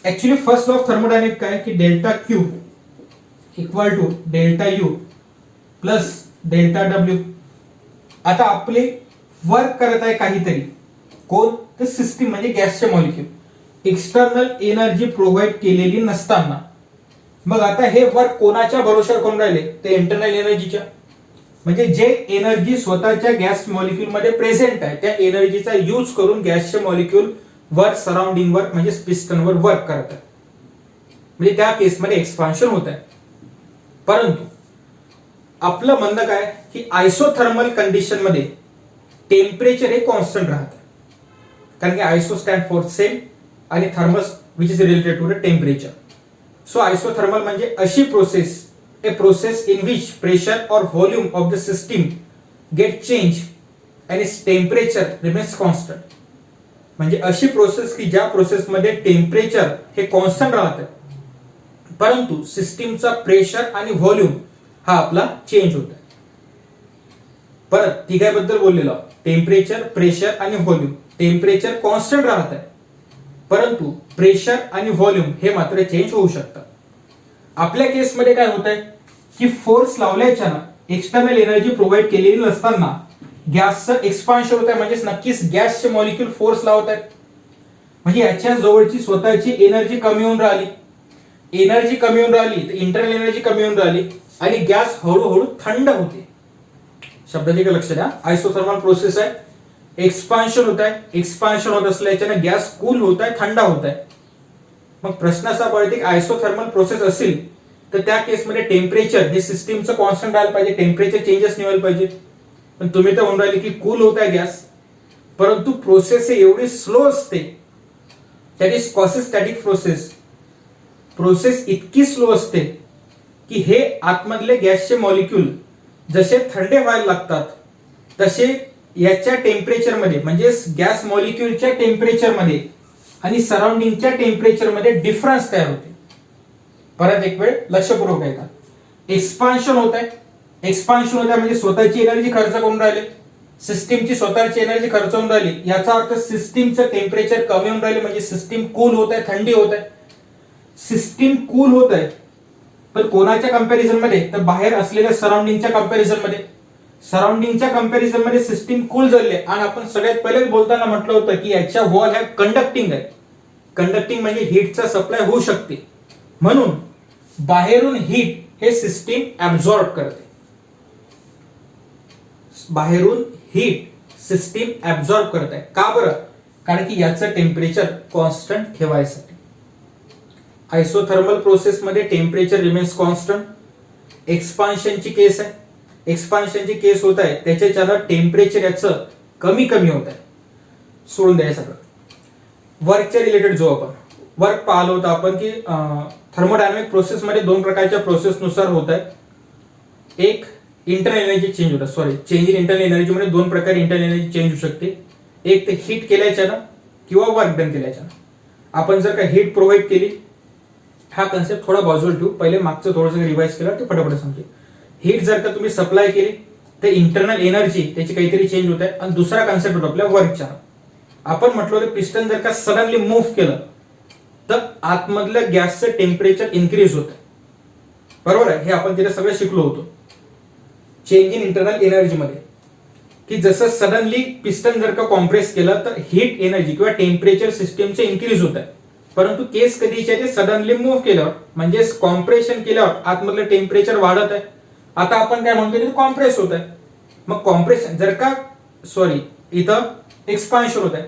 Actually first law of thermodynamics काय की delta Q equal to delta U plus delta W. आता आपले वर्क करत आहे काहीतरी, कोण? तर सिस्टीम म्हणजे गॅसचे मॉलिक्युल, एक्सटर्नल एनर्जी प्रोव्हाइड केलेली नसताना. मग आता हे वर्क कोणाच्या भरोशावर करून राहिले? ते इंटरनल एनर्जीच्या. म्हणजे जे एनर्जी स्वतःच्या गॅस मॉलिक्युल मध्ये प्रेझेंट आहे त्या एनर्जीचा यूज करून गॅसचे मॉलिक्युल वर सराउंडिंग वर म्हणजे पिस्टनवर वर्क करतात. म्हणजे त्या केसमध्ये एक्सपान्शन होत आहे. परंतु आपलं म्हणणं काय की आयसोथर्मल कंडिशन मध्ये टेम्परेचर हे कॉन्स्टंट राहतं. कारण की आयसो स्टँड फॉर सेम आणि thermos which is related to the temperature. So isothermal म्हणजे अशी process, a process in which pressure और volume of the system get change and its temperature remains constant. म्हणजे अशी process की ज्या प्रोसेसमध्ये temperature हे कॉन्स्टंट राहतं परंतु सिस्टीमचा प्रेशर आणि व्हॉल्यूम हा आपला चेंज होत आहे. परत तिघाबद्दल बोललेलो, टेम्परेचर, प्रेशर आणि व्हॉल्यूम. टेम्परेचर कॉन्स्टंट राहत आहे परंतु प्रेशर आणि व्हॉल्यूम हे मात्र चेंज होऊ शकतात. आपल्या केसमध्ये काय होत आहे की फोर्स लावल्याच्या एक्सटर्नल एनर्जी प्रोव्हाइड केलेली नसताना गॅसचं एक्सपान्शन होत आहे. म्हणजेच नक्कीच गॅसचे मॉलिक्यूल फोर्स लावत आहेत. म्हणजे याच्या जवळची स्वतःची एनर्जी कमी होऊन राहिली. एनर्जी कमी होऊन राहिली तर इंटरनल एनर्जी कमी होऊन राहिली आणि गॅस हळूहळू थंड होते. शब्दाचे का लक्ष द्या. आयसोथर्मल प्रोसेस आहे, एक्सपान्शन होत आहे. एक्सपान्शन होत असल्याच्याने गॅस कूल होत आहे, थंड होत आहे. मग प्रश्न असा पडतो की आयसोथर्मल प्रोसेस असेल तर त्या केसमध्ये टेम्परेचर हे सिस्टीमचं कॉन्स्टंट राहायला पाहिजे, टेम्परेचर चेंजेस नाही व्हायला पाहिजे. पण तुम्ही तर म्हणून राहिले की कूल होत आहे गॅस, परंतु प्रोसेस एवढी स्लो असते, दॅट इज क्वासिस्टॅटिक प्रोसेस. प्रोसेस इतकी स्लो असते की हे आतमधले गॅसचे मॉलिक्यूल जसे थंडे व्हायला लागतात तसे याच्या टेम्परेचरमध्ये म्हणजे गॅस मॉलिक्यूलच्या टेम्परेचरमध्ये आणि सराउंडिंगच्या टेम्परेचरमध्ये डिफरन्स तयार होते. परत एक वेळ लक्षपूर्वक ऐका. एक्सपान्शन होत आहे, एक्सपान्शन होत आहे म्हणजे स्वतःची एनर्जी खर्च करून राहिले, सिस्टीमची स्वतःची एनर्जी खर्च होऊन राहिली. याचा अर्थ सिस्टीमचं टेम्परेचर कमी होऊन राहिले म्हणजे सिस्टीम कूल होत आहे, थंडी होत आहे. सिस्टीम कूल होत आहे पण कोणाच्या कंपॅरिझन मध्ये तर बाहेर असलेल्या सराउंडिंगच्या कंपॅरिझन मध्ये. सराउंडिंगच्या कंपॅरिझन मध्ये सिस्टीम कूल झाले आणि आपण सगळ्यात पहिले बोलताना म्हटलं होतं की याच्या वॉल ह्या कंडक्टिंग आहे. कंडक्टिंग म्हणजे हीटचा सप्लाय होऊ शकते म्हणून बाहेरून हीट हे सिस्टीम ऍब्झॉर्ब करते. बाहेरून हीट सिस्टीम ऍब्झॉर्ब करत आहे. का बरं? कारण की याचं टेम्परेचर कॉन्स्टंट ठेवायसाठी. आयसोथर्मल प्रोसेस मध्ये टेम्परेचर रिमेन्स कॉन्स्टंट. एक्सपान्शनची केस आहे, एक्सपान्शनची केस होत आहे त्याच्याच्यानं टेम्परेचर याचं कमी कमी होत आहे. सोडून द्यायचं सगळं. वर्कच्या रिलेटेड जो आपण वर्क पाहिलं होतं आपण की थर्मोडायनामिक प्रोसेसमध्ये दोन प्रकारच्या प्रोसेसनुसार होत आहे. एक इंटरनल एनर्जी चेंज होतं, sorry change in internal energy मध्ये दोन प्रकारे इंटरनल एनर्जी चेंज होऊ शकते. एक ते हीट केल्याच्यानं किंवा वर्क डन केल्याच्यानं. आपण जर का हीट प्रोव्हाइड केली, हा कन्सेप्ट थोडा बाजूला ठेवू, पहिले मागचं थोडंसं रिवाइज केलं ते फटाफट समजेल. हीट जर का तुम्ही सप्लाय केली तर इंटरनल एनर्जी त्याची काहीतरी चेंज होत आहे. आणि दुसरा कन्सेप्ट होतो आपल्या वर्कचा. आपण म्हटलं होतं पिस्टन जर का सडनली मूव्ह केलं तर आतमधल्या गॅसचं टेम्परेचर इन्क्रीज होतं. बरोबर आहे, हे आपण तिथे सगळं शिकलो होतो चेंज इन इंटरनल एनर्जी मध्ये की जसं सडनली पिस्टन जर का कॉम्प्रेस केलं तर हीट एनर्जी किंवा टेम्परेचर सिस्टीमचे इन्क्रीज होत आहे. परंतु केस कधीच्या ते सडनली मूव्ह केल्यावर म्हणजे कॉम्प्रेशन केल्यावर आतमधलं टेम्परेचर वाढत आहे. आता आपण काय म्हणतो कॉम्प्रेस होत आहे. मग कॉम्प्रेशन जर का सॉरी इथं एक्सपान्शन होत आहे.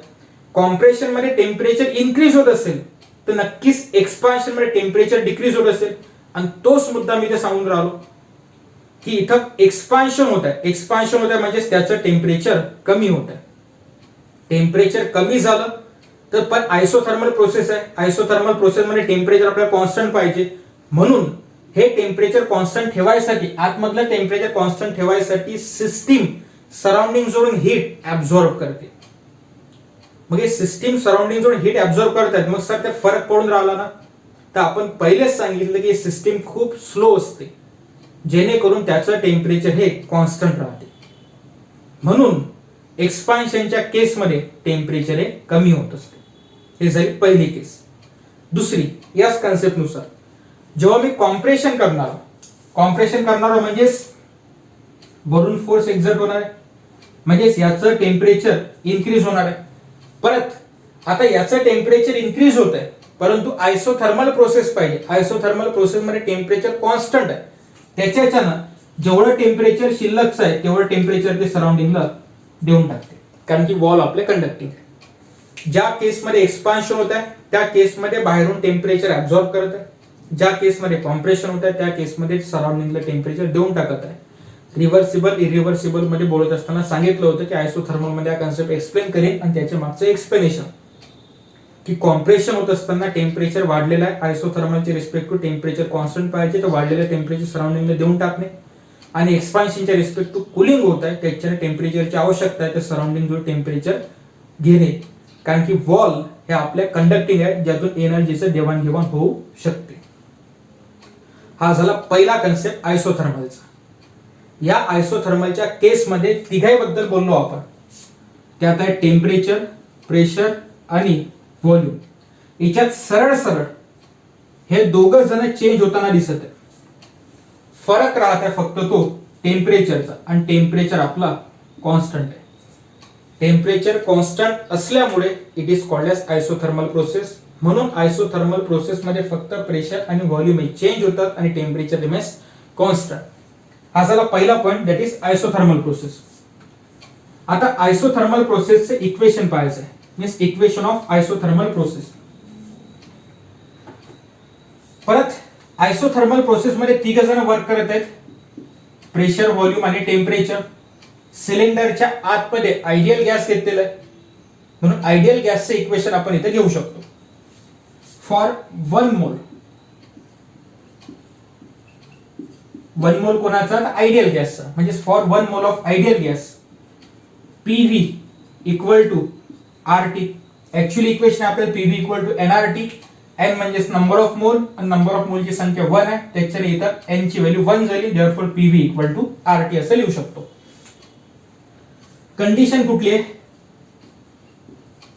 कॉम्प्रेशन मध्ये टेम्परेचर इन्क्रीज होत असेल तर नक्कीच एक्सपान्शन मध्ये टेम्परेचर डिक्रीज होत असेल. आणि तोच मुद्दा मी इथे सांगून राहिलो की इथं एक्सपान्शन होत आहे. एक्सपान्शन होत आहे म्हणजे त्याचं टेम्परेचर कमी होत आहे. टेम्परेचर कमी झालं तर पण आयसोथर्मल प्रोसेस आहे. आयसोथर्मल प्रोसेस मध्ये टेम्परेचर आपल्याला कॉन्स्टंट पाहिजे म्हणून हे टेम्परेचर कॉन्स्टंट ठेवायसाठी आतमधलं टेम्परेचर कॉन्स्टंट ठेवायसाठी सिस्टीम सराउंडिंग जोडून हीट ऍब्झॉर्ब करते. मग हे सिस्टीम सराउंडिंग जोडून हीट ऍब्झॉर्ब करतात मग सर ते फरक पडून राहिला ना. तर आपण पहिलेच सांगितलं की सिस्टीम खूप स्लो असते जेणेकरून त्याचं टेम्परेचर हे कॉन्स्टंट राहते. म्हणून एक्सपान्शनच्या केसमध्ये टेम्परेचर हे कमी होत असते. हे झाली पहिली केस. दुसरी याच कन्सेप्टनुसार जेव्हा मी कॉम्प्रेशन करणार म्हणजेच वरून फोर्स एक्झर्ट होणार आहे म्हणजेच याचं टेम्परेचर इन्क्रीज होणार आहे. परत आता याचं टेम्परेचर इन्क्रीज होत आहे परंतु आयसोथर्मल प्रोसेस पाहिजे. आयसोथर्मल प्रोसेस मध्ये टेम्परेचर कॉन्स्टंट आहे. त्याच्यानं जेवढं टेम्परेचर शिल्लकचं आहे तेवढं टेम्परेचर ते सराउंडिंगला देऊन टाकते कारण की वॉल आपले कंडक्टिंग आहे. ज्या केसमध्ये एक्सपान्शन होत आहे त्या केसमध्ये बाहेरून टेम्परेचर ऍब्झॉर्ब करत आहे. ज्या केसमध्ये कॉम्प्रेशन होत आहे त्या केसमध्ये सराउंडिंगला टेम्परेचर देऊन टाकत आहे. रिव्हर्सिबल इरिव्हर्सिबल मध्ये बोलत असताना सांगितलं होतं की आयसोथर्मल मध्ये हा कन्सेप्ट एक्सप्लेन करेन आणि त्याच्या मागचं एक्सप्लेनेशन की कॉम्प्रेशन होत असताना टेम्परेचर वाढलेलं आहे, आयसोथर्मलचे रिस्पेक्ट टू टेम्परेचर कॉन्स्टंट पाहिजे तर वाढलेलं टेम्परेचर सराउंडिंगला देऊन टाकणे आणि एक्सपान्शनच्या रिस्पेक्ट टू कुलिंग होत आहे त्याच्या टेम्परेचरची आवश्यकता आहे तर सराउंडिंग टेम्परेचर घेणे, कारण की वॉल हे आपल्या कंडक्टिंग आहे ज्यातून एनर्जीचं देवाणघेवाण होऊ शकते. हा झाला पहिला कन्सेप्ट आयसोथर्मलचा. या आयसोथर्मलच्या केसमध्ये तिघाईबद्दल बोललो आपण. त्यात आहे टेम्परेचर, प्रेशर आणि व्हॉल्यूम. याच्यात सरळ सरळ हे दोघं जण चेंज होताना दिसत आहे. फरक राहत आहे फक्त तो टेम्परेचरचा आणि टेम्परेचर आपला कॉन्स्टंट आहे. टेम्परेचर कॉन्स्टंट असल्यामुळे it is called as isothermal process. म्हणून आयसोथर्मल प्रोसेस मध्ये फक्त प्रेशर आणि व्हॉल्यूम चेंज होतात आणि टेम्परेचर रिमेन्स कॉन्स्टंट. हा झाला पहिला point, that is isothermal process. आता आयसोथर्मल प्रोसेसचे इक्वेशन पाहायचं आहे, means equation of isothermal process. परत आयसोथर्मल प्रोसेस मध्ये तिघ जण वर्क करत आहेत, प्रेशर, व्हॉल्यूम आणि टेम्परेचर. सिलेंडरच्या आतमध्ये आयडियल गॅस घेतलेला आहे म्हणून आयडियल गॅसचे इक्वेशन आपण इथे घेऊ शकतो. फॉर 1 मोल कोणाचा, आयडियल गॅसचा, म्हणजे for 1 mole of ideal gas PV equal to RT. Actually equation आपल्याला PV equal to NRT. N म्हणजे नंबर ऑफ मोल आणि नंबर ऑफ मोलची संख्या 1 आहे त्याच्याने इथं N ची व्हॅल्यू 1 झाली, therefore PV equal to RT असं लिहू शकतो. कंडिशन कुठली आहे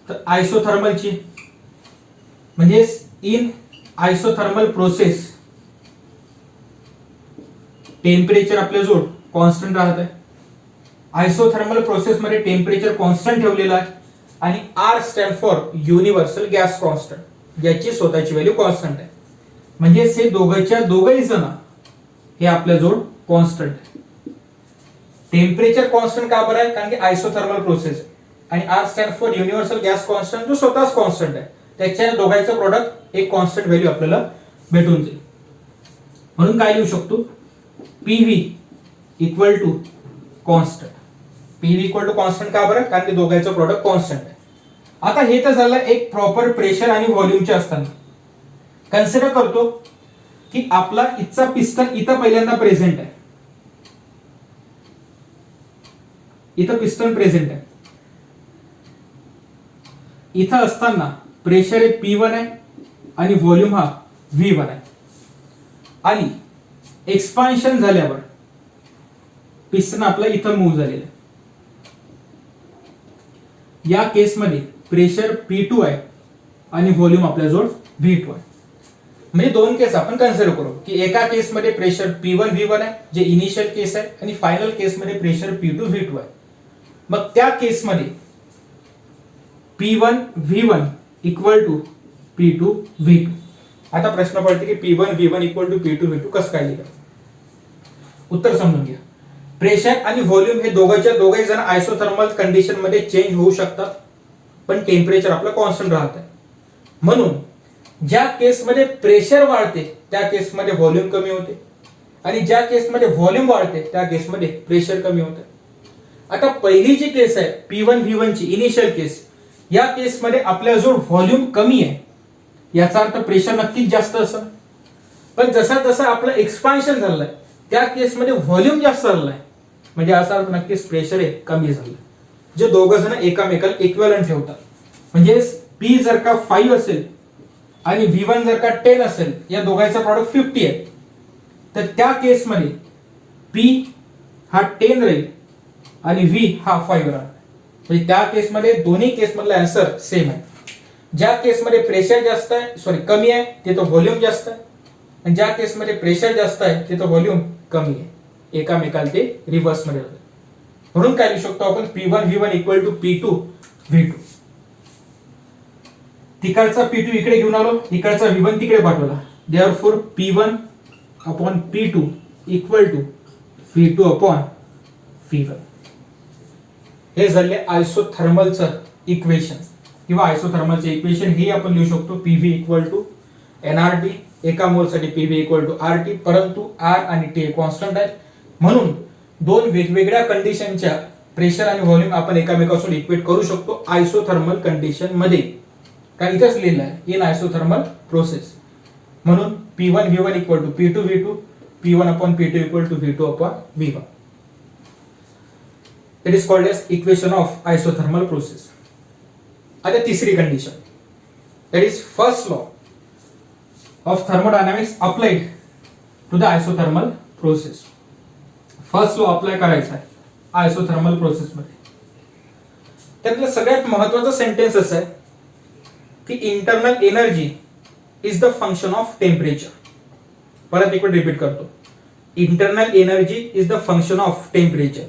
तर आयसोथर्मलची, म्हणजे इन आयसोथर्मल प्रोसेस टेम्परेचर आपल्या जोड कॉन्स्टंट राहत आहे. आयसोथर्मल प्रोसेस मध्ये टेम्परेचर कॉन्स्टंट ठेवलेलं आहे आणि R stand for universal gas constant, ज्याची स्वतःची व्हॅल्यू कॉन्स्टंट आहे. म्हणजे हे दोघही जण हे आपल्या जोड कॉन्स्टंट आहे. टेम्परेचर कॉन्स्टंट का बरं आहे, कारण की आयसोथर्मल प्रोसेस आणि R stand for universal gas constant जो स्वतःच कॉन्स्टंट आहे त्याच्या दोघांचं प्रोडक्ट एक कॉन्स्टंट व्हॅल्यू आपल्याला भेटून जाईल. म्हणून काय लिहू शकतो, PV equal to constant. PV equal to constant का बरं, कारण की दोघांचं प्रोडक्ट कॉन्स्टंट आहे. आता हे तर झालं एक प्रॉपर प्रेशर आणि व्हॉल्यूमचे असताना. कन्सिडर करतो की आपला इथचा पिस्टन इथं पहिल्यांदा प्रेझेंट आहे, इथं पिस्टन प्रेझेंट आहे. इथं असताना प्रेशर हे P1 आहे आणि व्हॉल्यूम हा V1 आहे. आणि एक्सपान्शन झाल्यावर पिस्टन आपला इथं मूव्ह झालेला आहे. या केसमध्ये प्रेशर P2 आहे आणि व्हॉल्यूम आपल्याजवळ V2 आहे. म्हणजे दोन केस आपण कन्सिडर करू की एका केसमध्ये प्रेशर P1 V1 आहे जे इनिशियल केस आहे आणि फायनल केसमध्ये प्रेशर P2 V2 आहे. मग त्या केसमध्ये P1 V1 equal to P2 V2. आता प्रश्न पडते की P1 V1 equal to P2 V2 कसं काय लिहिलं. उत्तर समजून घ्या. प्रेशर आणि व्हॉल्यूम हे दोघे जण आयसोथर्मल कंडिशन मध्ये चेंज होऊ शकतात पण टेम्परेचर आपलं कॉन्स्टंट राहत आहे. म्हणून ज्या केसमध्ये प्रेशर वाढते त्या केसमध्ये व्हॉल्यूम कमी होते आणि ज्या केसमध्ये व्हॉल्यूम वाढते त्या केसमध्ये प्रेशर कमी होते. आता पहिली जी केस आहे P1 V1 ची इनिशियल केस, या केसमध्ये आपल्याजवळ व्हॉल्यूम कमी आहे, याचा अर्थ प्रेशर नक्कीच जास्त असेल. पण जसा जसा आपलं एक्सपान्शन झालंय त्या केसमध्ये व्हॉल्यूम जास्त झालंय, म्हणजे याचा अर्थ नक्कीच प्रेशर हे कमी झालं. जे दोघं जण एकामेकाला इक्विव्हॅलंट ठेवतात. म्हणजे P जर का 5 असेल आणि V1 जर का 10 असेल, या दोघांचा प्रॉडक्ट 50 आहे, तर त्या केसमध्ये P हा 10 राहील आणि V हा 5 राहील. म्हणजे त्या केसमध्ये दोन्ही केसमधला आन्सर सेम आहे. ज्या केसमध्ये प्रेशर जास्त आहे कमी आहे तिथं व्हॉल्यूम जास्त आहे आणि ज्या केसमध्ये प्रेशर जास्त आहे तिथं व्हॉल्यूम कमी आहे. एकामेकाला ते रिव्हर्स मध्ये होतं. म्हणून काय लिहू शकतो आपण P1 V1 equal to P2 V2. तिकडचा P2 इकडे घेऊन आलो, इकडचा V1 तिकडे पाठवला, therefore P1 upon P2 equal to V2 upon V1. हे झाले आयसोथर्मलचं इक्वेशन किंवा आयसोथर्मलचे इक्वेशन. हे आपण लिहू शकतो PV इक्वल टू NRT. एका मोलसाठी PV इक्वल टू RT, परंतु R आणि T कॉन्स्टंट आहेत. म्हणून दोन वेगवेगळ्या कंडिशनच्या प्रेशर आणि व्हॉल्यूम आपण एकामेकापासून इक्वेट करू शकतो आयसोथर्मल कंडिशन मध्ये. कारण इथेच लिहिलं आहे इन आयसोथर्मल प्रोसेस. म्हणून P1 V1 equal to P2 V2, P1 upon P2 equal to V2 upon V1. It is called as equation of isothermal process. आता तिसरी condition, that is first law of thermodynamics applied to the isothermal process. First law apply करायचा आहे isothermal process मध्ये. त्यातलं सगळ्यात महत्वाचं sentence असं आहे की internal energy is the function of temperature. परत एक वेळ रिपीट करतो, internal energy is the function of temperature.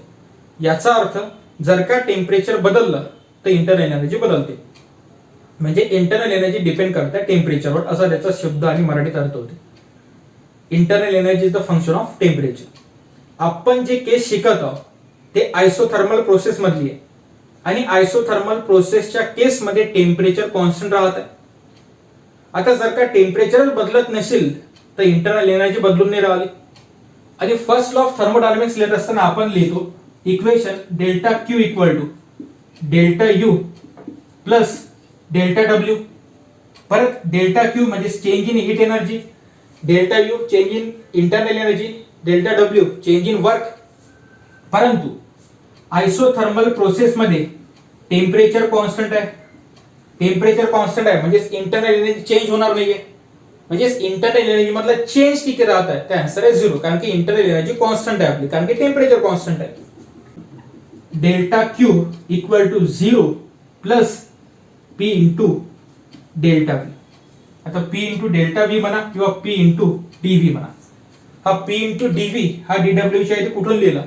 याचा अर्थ जर का टेम्परेचर बदललं तर इंटरनल एनर्जी बदलते. म्हणजे इंटरनल एनर्जी डिपेंड करते टेम्परेचरवर, असा त्याचा शब्द आणि मराठीत अर्थ होते. Internal energy is the function of temperature. आपण जे केस शिकत आहोत ते आयसोथर्मल प्रोसेस मधली आहे आणि आयसोथर्मल प्रोसेसच्या केसमध्ये टेम्परेचर कॉन्स्टंट राहत आहे. आता जर का टेम्परेचर बदलत नसेल तर इंटरनल एनर्जी बदलून नाही राहिली. आणि फर्स्ट लॉ ऑफ थर्मोडायनामिक्स लिहित असताना आपण लिहितो equation delta Q equal to delta U plus delta W. परत डेल्टा क्यू म्हणजे change in heat energy, delta U change in internal energy, delta W change in work. परंतु isothermal process मध्ये temperature constant आहे. Temperature constant आहे म्हणजे internal energy change होणार नाहीये. म्हणजे इंटरनल एनर्जी मधला चेंज किती राहत आहे ते आन्सर आहे 0. कारण की इंटरनल एनर्जी कॉन्स्टंट आहे आपली, कारण की टेम्परेचर कॉन्स्टंट आहे. डेल्टा क्यू इक्वल टू 0 प्लस P इंटू डेल्टा व्ही. आता P इंटू डेल्टा व्ही म्हणा किंवा P इंटू डीव्ही म्हणा. हा P इंटू डीव्ही हा डीडब्ल्यू च्या इथे कुठून लिहिला,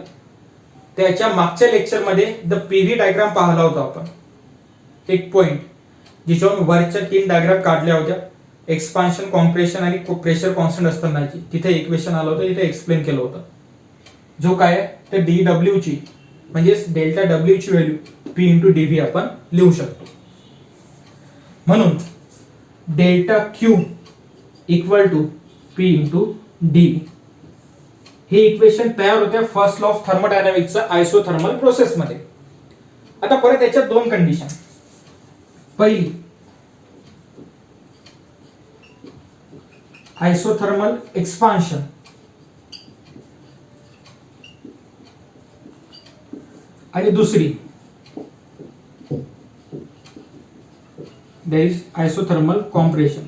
त्याच्या मागच्या लेक्चर मध्ये द पीव्ही डायग्राम पाहिला होता आपण. एक पॉइंट जिच्यावरून वरच्या 3 डायग्राम काढल्या होत्या, एक्सपान्शन, कॉम्प्रेशन आणि प्रेशर कॉन्स्टंट असतानाची. तिथे इक्वेशन आलं होतं, तिथे एक्सप्लेन केलं होतं. जो काय आहे ते डीडब्ल्यू ची म्हणजे डेल्टा डब्ल्यू ची व्हॅल्यू P इंटू डीव्ही आपण लिहू शकतो. म्हणून delta Q equal to P into d V हे इक्वेशन तयार होते फर्स्ट लॉ ऑफ थर्मोडायनामिक्सचा आयसोथर्मल प्रोसेस मध्ये. आता परत याच्यात दोन कंडिशन. पहिली आयसोथर्मल एक्सपान्शन आणि दुसरी there is isothermal compression.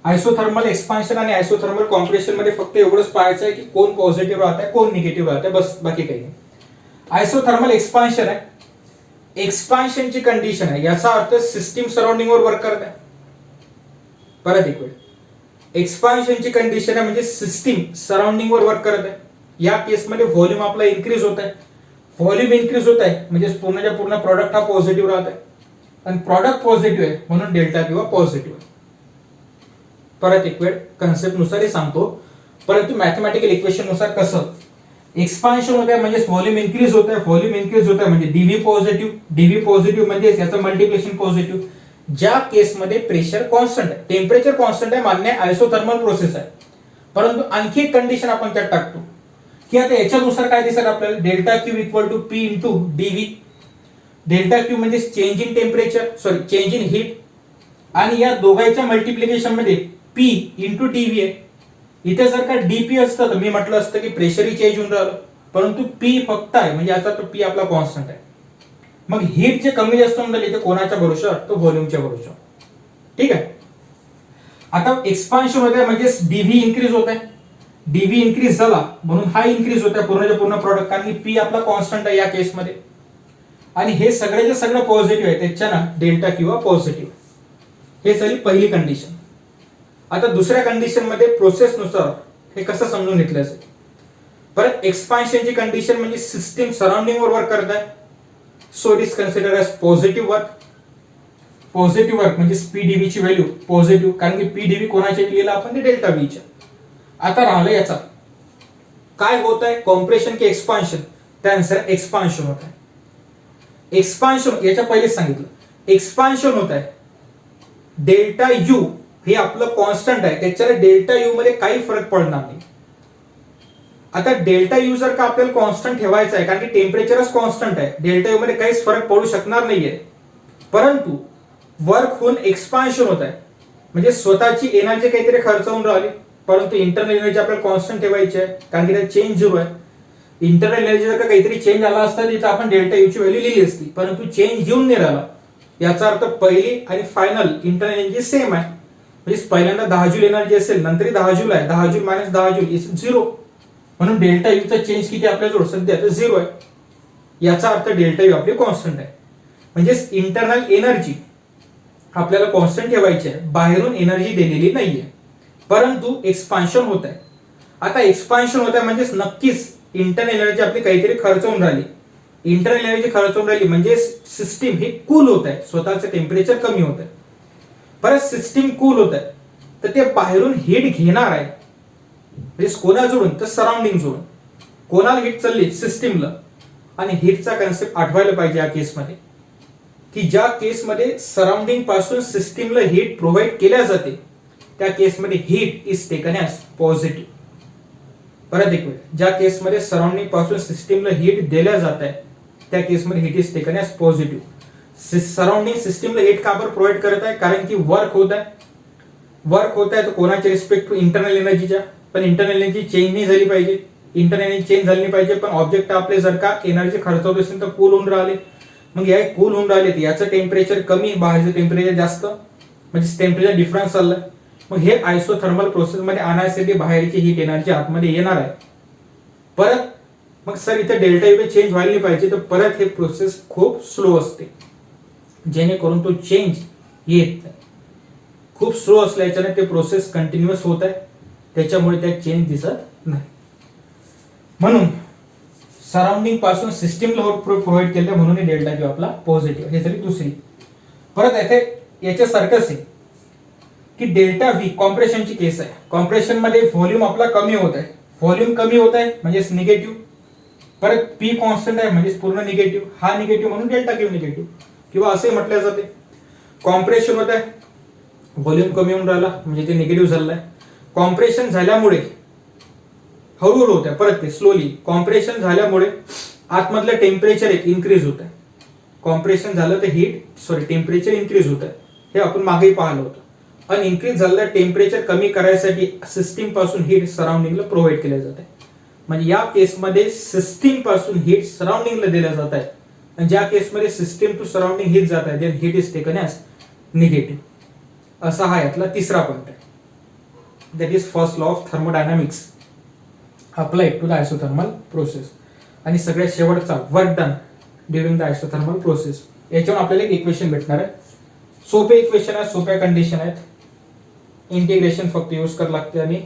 Isothermal expansion आणि आयसोथर्मल कॉम्प्रेशन मध्ये फक्त एवढंच पाहायचं आहे की कोण पॉझिटिव्ह राहत आहे कोण निगेटिव्ह राहत आहे, बस, बाकी काही नाही. आयसोथर्मल एक्सपान्शन आहे, एक्सपान्शनची कंडिशन आहे, याचा अर्थ सिस्टीम सराउंडिंग वर वर्क करत आहे. परत एक वेळ, एक्सपान्शनची कंडिशन आहे म्हणजे सिस्टीम सराउंडिंग वर वर्क करत आहे. या केसमध्ये व्हॉल्यूम आपला इन्क्रीज होत आहे. व्हॉल्यूम इन्क्रीज होत आहे म्हणजे पूर्णच्या पूर्ण प्रॉडक्ट हा पॉझिटिव्ह राहत आहे आणि प्रॉडक्ट पॉझिटिव्ह आहे म्हणून डेल्टा किंवा पॉझिटिव्ह आहे. परत एक वेळ कन्सेप्ट नुसारही सांगतो, परंतु मॅथमॅटिकल इक्वेशन नुसार कसं एक्सपान्शन होत आहे म्हणजे व्हॉल्यूम इन्क्रीज होत आहे, व्हॉल्यूम इन्क्रीज होत आहे म्हणजे डीव्ही पॉझिटिव्ह म्हणजे याचं मल्टिप्लिकेशन पॉझिटिव्ह. ज्या केसमध्ये प्रेशर कॉन्स्टंट आहे, टेम्परेचर कॉन्स्टंट आहे, मान्य आयसोथर्मल प्रोसेस आहे, परंतु आणखी एक कंडिशन आपण त्यात टाकतो की आता याच्यानुसार काय दिसेल आपल्याला, delta Q equal to P into d V. Delta Q म्हणजे change in temperature, sorry change in heat, आणि या दोघांच्या मल्टिप्लिकेशन मध्ये P इंटू डीव्ही आहे. इथे जर का डीपी असतं तर मी म्हटलं असतं की प्रेशरही चेंज होऊन राहिलं, परंतु P फक्त आहे म्हणजे याचा तो P आपला कॉन्स्टंट आहे. मग हीट जे कमी जास्त होऊन राहिले ते कोणाच्या भरोशावर, तो व्हॉल्यूमच्या भरोशावर. ठीक आहे. आता एक्सपान्शन होत आहे म्हणजे डीव्ही इन्क्रीज होत आहे, डीव्ही इन्क्रीज झाला म्हणून हा इन्क्रीज होता पूर्णच्या पूर्ण प्रॉडक्ट, कारण की P आपला कॉन्स्टंट आहे या केसमध्ये आणि हे सगळ्याचे सगळं पॉझिटिव्ह आहे, त्याच्यानं डेल्टा किंवा पॉझिटिव्ह. हे झाली पहिली कंडिशन. आता दुसऱ्या कंडिशन मध्ये प्रोसेस नुसार हे कसं समजून घेतलं असेल. परत एक्सपान्शनची कंडिशन म्हणजे सिस्टीम सराउंडिंग वर वर्क करत आहे, so it is consider as positive work. Positive work म्हणजे PdV ची व्हॅल्यू पॉझिटिव्ह, कारण की PdV कोणाच्या लिहिलं आपण ते डेल्टा V च्या. आता राहिलं याचा काय होत आहे, कॉम्प्रेशन की एक्सपान्शन, त्या आन्सर एक्सपान्शन होत आहे. एक्सपान्शन याच्या पहिलेच सांगितलं, एक्सपान्शन होत आहे. डेल्टा यू हे आपलं कॉन्स्टंट आहे, त्याच्याने डेल्टा यू मध्ये काही फरक पडणार नाही. आता डेल्टा यू जर का आपल्याला कॉन्स्टंट ठेवायचा आहे, कारण की टेम्परेचरच कॉन्स्टंट आहे, डेल्टा यू मध्ये काहीच फरक पडू शकणार नाहीये, परंतु वर्क होऊन एक्सपान्शन होत आहे, म्हणजे स्वतःची एनर्जी काहीतरी खर्च होऊन राहिली, परंतु इंटरनल एनर्जी आपल्याला कॉन्स्टंट ठेवायची आहे, कारण की त्यात चेंज झिरो आहे. इंटरनल एनर्जी जर का काहीतरी चेंज आला असता तिथं आपण डेल्टा यू ची व्हॅल्यू लिहिली असती, परंतु चेंज येऊन नाही राहिला. याचा अर्थ पहिली आणि फायनल इंटरनल एनर्जी सेम आहे, म्हणजे पहिल्यांदा 10 जूल एनर्जी असेल, नंतर 10 जूल आहे, 10 जूल मायनस 10 जूल इज 0, म्हणून डेल्टा यू चा चेंज किती आपल्याजवळ सध्या तर 0 आहे. याचा अर्थ डेल्टा यू आपली कॉन्स्टंट आहे, म्हणजे इंटरनल एनर्जी आपल्याला कॉन्स्टंट ठेवायची आहे, बाहेरून एनर्जी दिलेली नाहीये, परंतु एक्सपान्शन होत आहे. आता एक्सपान्शन होत आहे म्हणजे नक्कीच इंटरनल एनर्जी आपली काहीतरी खर्च होऊन राहिली. इंटरनल एनर्जी खर्च होऊन राहिली म्हणजे सिस्टीम ही कूल होत आहे, स्वतःचं टेम्परेचर कमी होत आहे. परत सिस्टीम कूल होत आहे तर ते बाहेरून हीट घेणार आहे, म्हणजे कोणा जोडून तर सराउंडिंग जोडून. कोणाला हीट चालली सिस्टीमला, आणि हीटचा कन्सेप्ट आठवायला पाहिजे या केसमध्ये, की ज्या केसमध्ये सराउंडिंग पासून सिस्टीमला हीट प्रोव्हाइड केल्या जाते त्या केसमध्ये heat is taken as positive. परत एक वेळ, ज्या केसमध्ये सराउंडिंग पासून सिस्टीमला हीट दिल्या जात आहे त्या केसमध्ये heat is taken as positive. Surrounding सिस्टीमला हीट का बरं प्रोव्हाइड करत आहे, कारण की वर्क होत आहे. वर्क होत आहे तर कोणाच्या रिस्पेक्ट टू इंटरनल एनर्जीच्या, पण इंटरनल एनर्जी चेंज नाही झाली पाहिजे, इंटरनल एनर्जी चेंज झाली नाही पाहिजे, पण ऑब्जेक्ट आपले जर का एनर्जी खर्च होत असेल तर कूल होऊन राहिले. मग या कूल होऊन राहिले तर याचं टेम्परेचर कमी, बाहेरचं टेम्परेचर जास्त, म्हणजे टेम्परेचर डिफरन्स चाललाय. मग हे आयसोथर्मल प्रोसेस मध्ये आणण्यासाठी बाहेरची हीट एनर्जी आतमध्ये येणार आहे. परत मग सर इथे डेल्टा यू चेंज व्हायला नाही पाहिजे, तर परत हे प्रोसेस खूप स्लो असते, जेणेकरून तो चेंज येत नाही. खूप स्लो असल्याच्याने ते प्रोसेस कंटिन्युअस होत आहे, त्याच्यामुळे त्यात चेंज दिसत नाही. म्हणून सराउंडिंग पासून सिस्टीमला प्रोव्हाइड केलं म्हणून डेल्टा यू आपला पॉझिटिव्ह. हे झाली दुसरी. परत येथे याच्यासारखंच आहे की डेल्टा व्ही कॉम्प्रेशनची केस आहे. कॉम्प्रेशन मध्ये व्हॉल्यूम आपला कमी होत आहे, व्हॉल्यूम कमी होत आहे म्हणजे निगेटिव्ह. परत पी कॉन्स्टंट आहे म्हणजे पूर्ण निगेटिव्ह, हा निगेटिव्ह म्हणून डेल्टा क्यू निगेटिव्ह, किंवा असे म्हटले जाते. कॉम्प्रेशन होत आहे, व्हॉल्यूम कमी होऊन राहिला म्हणजे ते निगेटिव्ह झालेलं आहे. कॉम्प्रेशन झाल्यामुळे हळूहळू होत आहे, परत ते स्लोली कॉम्प्रेशन झाल्यामुळे आतमधलं टेम्परेचर एक इन्क्रीज होत आहे. कॉम्प्रेशन झालं तर टेम्परेचर इन्क्रीज होत आहे, हे आपण मागेही पाहिलं होतं. आणि इन्क्रीज झालेलं टेम्परेचर कमी करायसाठी सिस्टीम पासून हीट सराउंडिंगला प्रोव्हाइड केल्या जाते. म्हणजे या केसमध्ये सिस्टीम पासून हीट सराउंडिंगला दिल्या जात आहे, आणि ज्या केसमध्ये सिस्टीम टू सराउंडिंग हीट जात आहे then heat is taken as negative. असा हा यातला तिसरा पॉईंट आहे. That is first law of thermodynamics applied to the isothermal process. आणि सगळ्यात शेवटचा work done during the isothermal process. याच्यावर आपल्याला एक इक्वेशन भेटणार आहे. सोपे इक्वेशन आहे, सोप्या कंडिशन आहेत. इंटिग्रेशन फक्त यूज करावं लागते आणि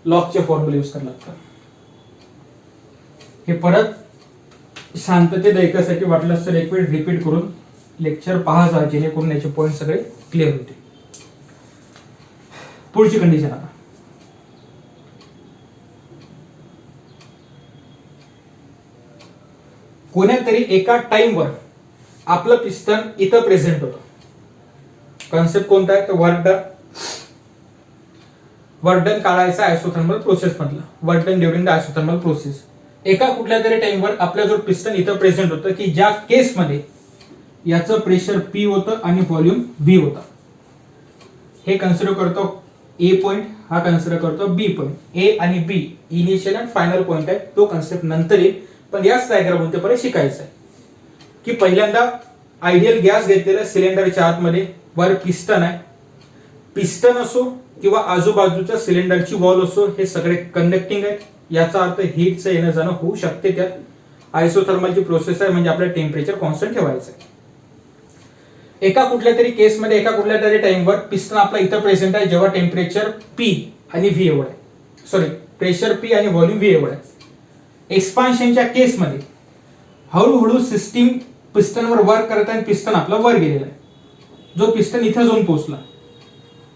लॉगचे फॉर्म्युला यूज करावं लागतं. हे परत शांततेत ऐकायसाठी वाटलं तर एक वेळ रिपीट करून लेक्चर पहा, जेणेकरून याचे पॉईंट सगळे क्लिअर होते. पुढची कंडिशन आता, कोणत्यातरी एका टाइमवर आपलं पिस्टन इथं प्रेझेंट होतं. कॉन्सेप्ट कोणता आहे तर वर्क डन काढायचा आयसोथर्मल प्रोसेस मधला. Work done during the isothermal process. एका कुठल्या तरी टाइमवर आपल्या जो पिस्टन इथं प्रेझेंट होतं की ज्या केसमध्ये याचं प्रेशर पी होतं आणि व्हॉल्यूम व्ही होता. हे कन्सिडर करतो ए पॉइंट, हा कन्सिडर करतो बी पॉइंट. ए आणि बी इनिशियल अँड फायनल पॉइंट आहे, तो कन्सेप्ट नंतर येईल, पण याच डायग्राम मध्ये पर्यंत शिकायचं आहे की पहिल्यांदा आयडियल गॅस घेतलेलं सिलेंडरच्या आतमध्ये वर पिस्टन आहे. पिस्टन असो किंवा आजूबाजूच्या सिलेंडरची वॉल असो, हे सगळे कंडक्टिंग आहेत. याचा अर्थ हीटचं येणं जाणं होऊ शकते. त्यात आयसोथर्मलची प्रोसेस आहे, म्हणजे आपलं टेम्परेचर कॉन्स्टंट ठेवायचं आहे. एका कुठल्या तरी केसमध्ये एका कुठल्या तरी टाइमवर पिस्टन आपला इथं प्रेझेंट आहे, जेव्हा टेम्परेचर पी आणि व्ही एवढं आहे, प्रेशर पी आणि व्हॉल्यूम व्ही एवढं आहे. एक्सपान्शनच्या केसमध्ये हळूहळू सिस्टीम पिस्टनवर वर्क करत आहे, पिस्टन आपला वर गेलेला आहे. जो पिस्टन इथं जाऊन पोहोचला,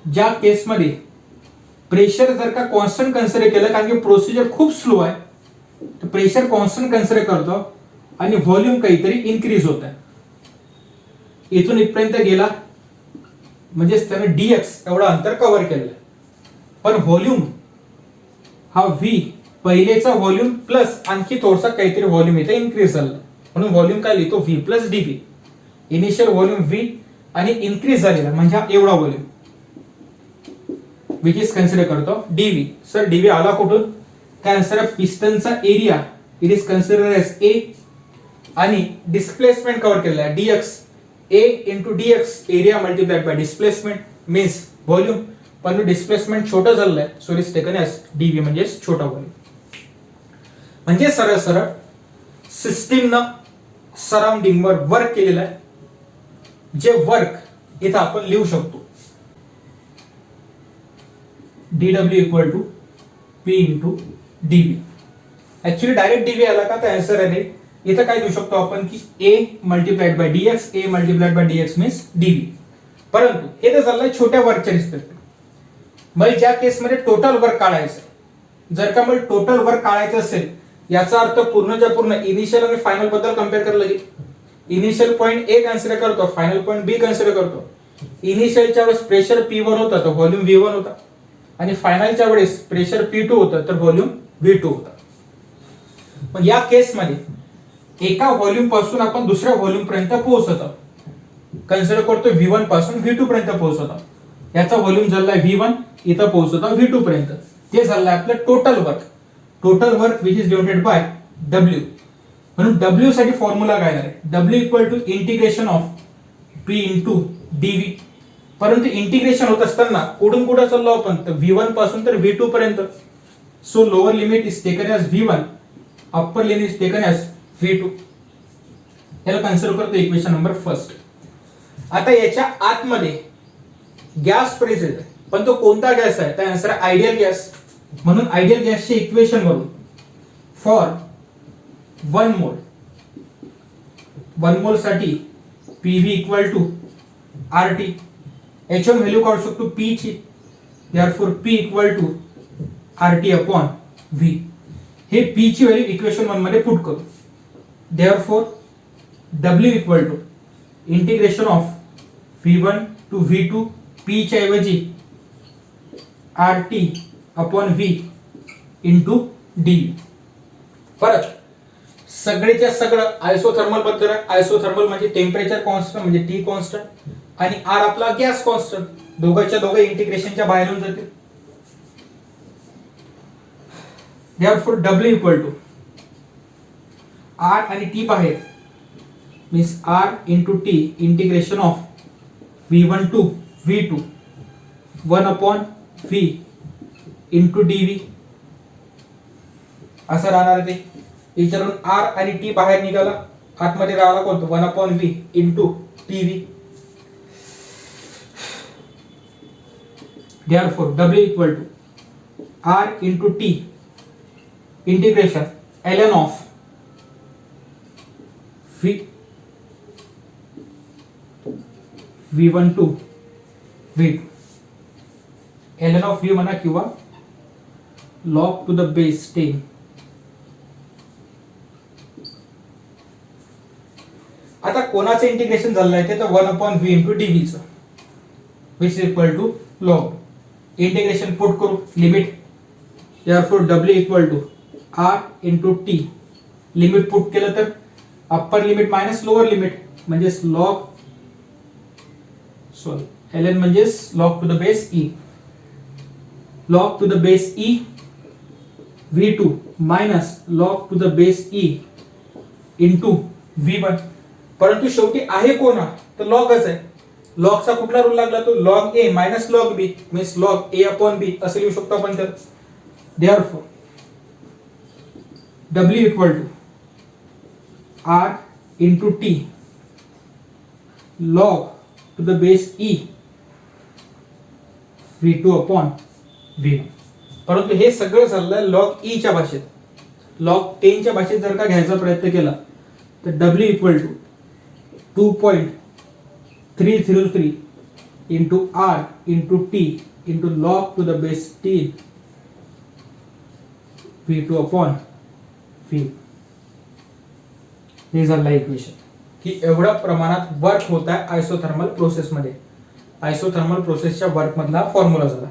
ज्या केसमध्ये प्रेशर जर का कॉन्स्टंट कन्सिडर केलं, कारण की प्रोसिजर खूप स्लो आहे, तर प्रेशर कॉन्स्टंट कन्सिडर करतो आणि व्हॉल्यूम काहीतरी इन्क्रीज होत आहे. इथून इथपर्यंत गेला म्हणजे त्याने डीएक्स एवढा अंतर कव्हर केलेलं आहे, पण व्हॉल्यूम हा व्ही पहिलेचा व्हॉल्यूम प्लस आणखी थोडासा काहीतरी व्हॉल्यूम इथे इन्क्रीज झाला, म्हणून व्हॉल्यूम काय लिहितो V plus d V. Initial volume V आणि इन्क्रीज झालेला म्हणजे हा एवढा व्हॉल्यूम विच इज कन्सिडर करतो डीव्ही. सर डीव्ही आला कुठून? काय आन्सर आहे? पिस्टनचा area it is consider as A आणि डिस्प्लेसमेंट कव्हर केलेला आहे d X. A into d X area multiplied by displacement means volume, पण डिस्प्लेसमेंट छोटं झालेलं आहे so it is taken as d V म्हणजे छोटा व्हॉल्यूम. म्हणजे सरळ सरळ सिस्टीमनं सराउंडिंग वर वर्क केलेलं आहे, जे वर्क इथं आपण लिहू शकतो dw equal to p into dv. Actually direct dv आला का तर आन्सर आहे इथं काय देऊ शकतो आपण की a multiplied by dx, a multiplied by dx means dv. परंतु हे तर झालंय छोट्या वर्कच्या रिस्पेक्ट. मग ज्या केसमध्ये टोटल वर्क काढायचं, जर का मला टोटल वर्क काढायचं असेल याचा अर्थ पूर्णच्या पूर्ण इनिशियल आणि फायनल बद्दल कम्पेअर करायला लागेल. इनिशियल पॉइंट ए कन्सिडर करतो, फायनल पॉइंट बी कन्सिडर करतो. इनिशियलच्या वेळेस प्रेशर P1 होता तर व्हॉल्यूम V1 होता आणि फायनलच्या वेळेस प्रेशर P2 होतं तर व्हॉल्यूम V2 होता. पण या केसमध्ये एका व्हॉल्यूम पासून आपण दुसऱ्या व्हॉल्यूम पर्यंत पोहोचत आहोत. कन्सिडर करतो V1 पासून V2 पर्यंत पोहोचत आहोत. याचा व्हॉल्यूम झालाय V1, इथं पोहोचत आहोत V2 पर्यंत. ते झालंय आपलं total work. Total work which is divided by W. म्हणून W साठी फॉर्म्युला काय आहे? W equal to integration of P into dV. परंतु इंटिग्रेशन होत असताना कुठून कुठं चाललो आपण तर V1 पासून तर V2 पर्यंत. So lower limit is taken as V1, upper limit is taken as V2. याला कन्सिडर करतो इक्वेशन नंबर फर्स्ट. आता याच्या आतमध्ये गॅस प्रेझेंट आहे, पण तो कोणता गॅस आहे? तर आन्सर आहे आयडियल गॅस. म्हणून आयडियल गॅसचे इक्वेशन वरून फॉर 1 मोल, 1 मोल साठी PV इक्वल टू RT. याच्यावर व्हॅल्यू काढू शकतो P ची, therefore P equal to RT upon V. हे P ची व्हॅल्यू इक्वेशन 1 मध्ये पुट करू. Therefore W equal to integration of V1 to V2 P च्या ऐवजी RT upon V into D. परत सगळेच्या सगळं आयसोथर्मल बद्दल आहे. आयसोथर्मल म्हणजे टेम्परेचर कॉन्स्टंट म्हणजे T कॉन्स्टंट आणि R आपला गॅस कॉन्स्टंट. दोघांच्या दोघं इंटिग्रेशनच्या बाहेर येऊन जातील. Therefore W equal to R आणि T बाहेर means R into T integration of V1 to V2 1 upon V into dV असं राहणार ते. याच्यावरून R आणि T बाहेर निघाला, आतमध्ये राहिला कोणतं 1 upon V into dV. Therefore W equal to R into T integration ln of V1 to V2. ln of V म्हणा किंवा log टू द बेस 10. आता कोणाचं इंटिग्रेशन झालं आहे ते तर 1 अपॉन V इंटू dV चं which is equal to log. Integration put करू limit. Therefore W equal to R into T. Limit put केलं तर upper limit minus lower limit म्हणजेच log ln म्हणजेच log to the base E. log to the base E V2 minus log to the base E into V1. परंतु शेवटी आहे कोणा तर लॉगच आहे. लॉगचा कुठला रूल लागला तो log A minus log B means log A upon B असं लिहू शकतो आपण. तर therefore W equal to R into T log to the base E V2 upon V. परंतु हे सगळं झालं log E च्या भाषेत. log 10 च्या भाषेत जर का घ्यायचा प्रयत्न केला तर W equal to 2.303 into R into T into log to the base 10 V2 upon V. हे झालं इक्वेशन की एवढ्या प्रमाणात वर्क होत आहे आयसोथर्मल प्रोसेस मध्ये. आयसोथर्मल प्रोसेसच्या वर्क मधला फॉर्म्युला झाला.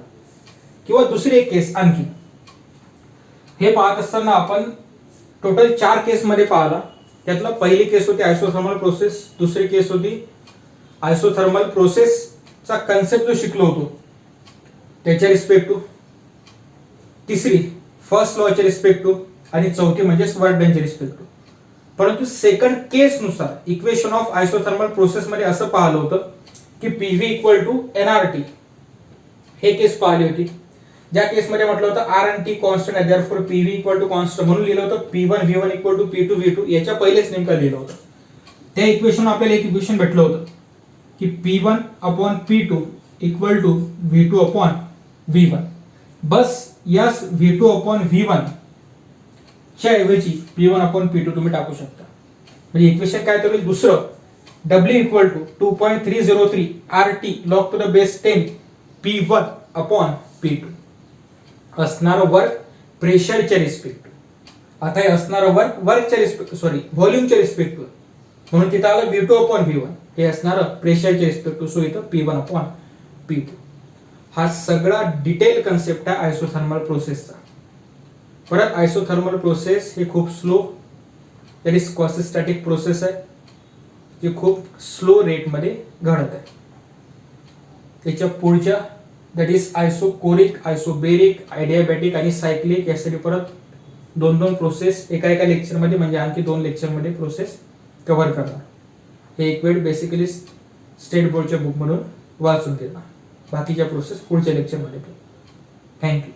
किंवा दुसरी एक केस आणखी. हे पाहत असताना आपण टोटल 4 केसमध्ये पाहिला. त्यातला पहिली केस होती आयसोथर्मल प्रोसेस, दुसरी केस होती आयसोथर्मल प्रोसेसचा कन्सेप्ट जो शिकलो होतो त्याच्या रिस्पेक्ट टू, तिसरी फर्स्ट लॉच्या रिस्पेक्ट टू, आणि चौथी म्हणजे वर्क डनच्या रिस्पेक्ट टू. परंतु सेकंड केस नुसार इक्वेशन ऑफ आयसोथर्मल प्रोसेस मध्ये असं पाहिलं होतं की पीव्ही इक्वल टू एनआरटी, हे केस पाहिली होती. ज्या केसमध्ये म्हटलं होतं आर आणि टी कॉन्स्टंट आहे, therefore PV equal to constant म्हणून लिहिलं होतं P1 V1 equal to P2 V2. याच्या पहिलेच नेमकं लिहिलं होतं. त्या इक्वेशन आपल्याला एक इक्वेशन भेटलं होतं की P1 upon P2 equal to V2 upon V1. बस यस V2 अपॉन V1 च्या ऐवजी P1 अपॉन P2 तुम्ही टाकू शकता. म्हणजे इक्वेशन काय तर दुसरं W equal to 2.303 RT log to the base 10 P1 upon P2 असणारं वर्क प्रेशरच्या रिस्पेक्ट. आता हे असणारं वर्क वर्कच्या रिस्पेक्ट व्हॉल्यूमच्या रिस्पेक्ट म्हणून तिथं आलं V2 अपॉन V1, हे असणारं प्रेशरच्या रिस्पेक्ट. सो इथं P1 अपॉन P2. हा सगळा डिटेल कन्सेप्ट आहे आयसोथर्मल प्रोसेसचा. परत आयसोथर्मल प्रोसेस हे खूप स्लो, दॅट इज क्वासिस्टॅटिक प्रोसेस आहे, जे खूप स्लो रेटमध्ये घडत आहे. त्याच्या पुढच्या दॅट इज आयसोकोरिक, आयसोबेरिक, आयडियाबॅटिक आणि सायक्लिक, यासाठी परत 2 प्रोसेस एका लेक्चरमध्ये म्हणजे आणखी 2 लेक्चरमध्ये प्रोसेस कव्हर करणार. हे एक वेळ बेसिकली स्टेट बोर्डच्या बुकमधून वाचून घेणार. बाकीच्या प्रोसेस पुढच्या लेक्चरमध्ये. थँक्यू.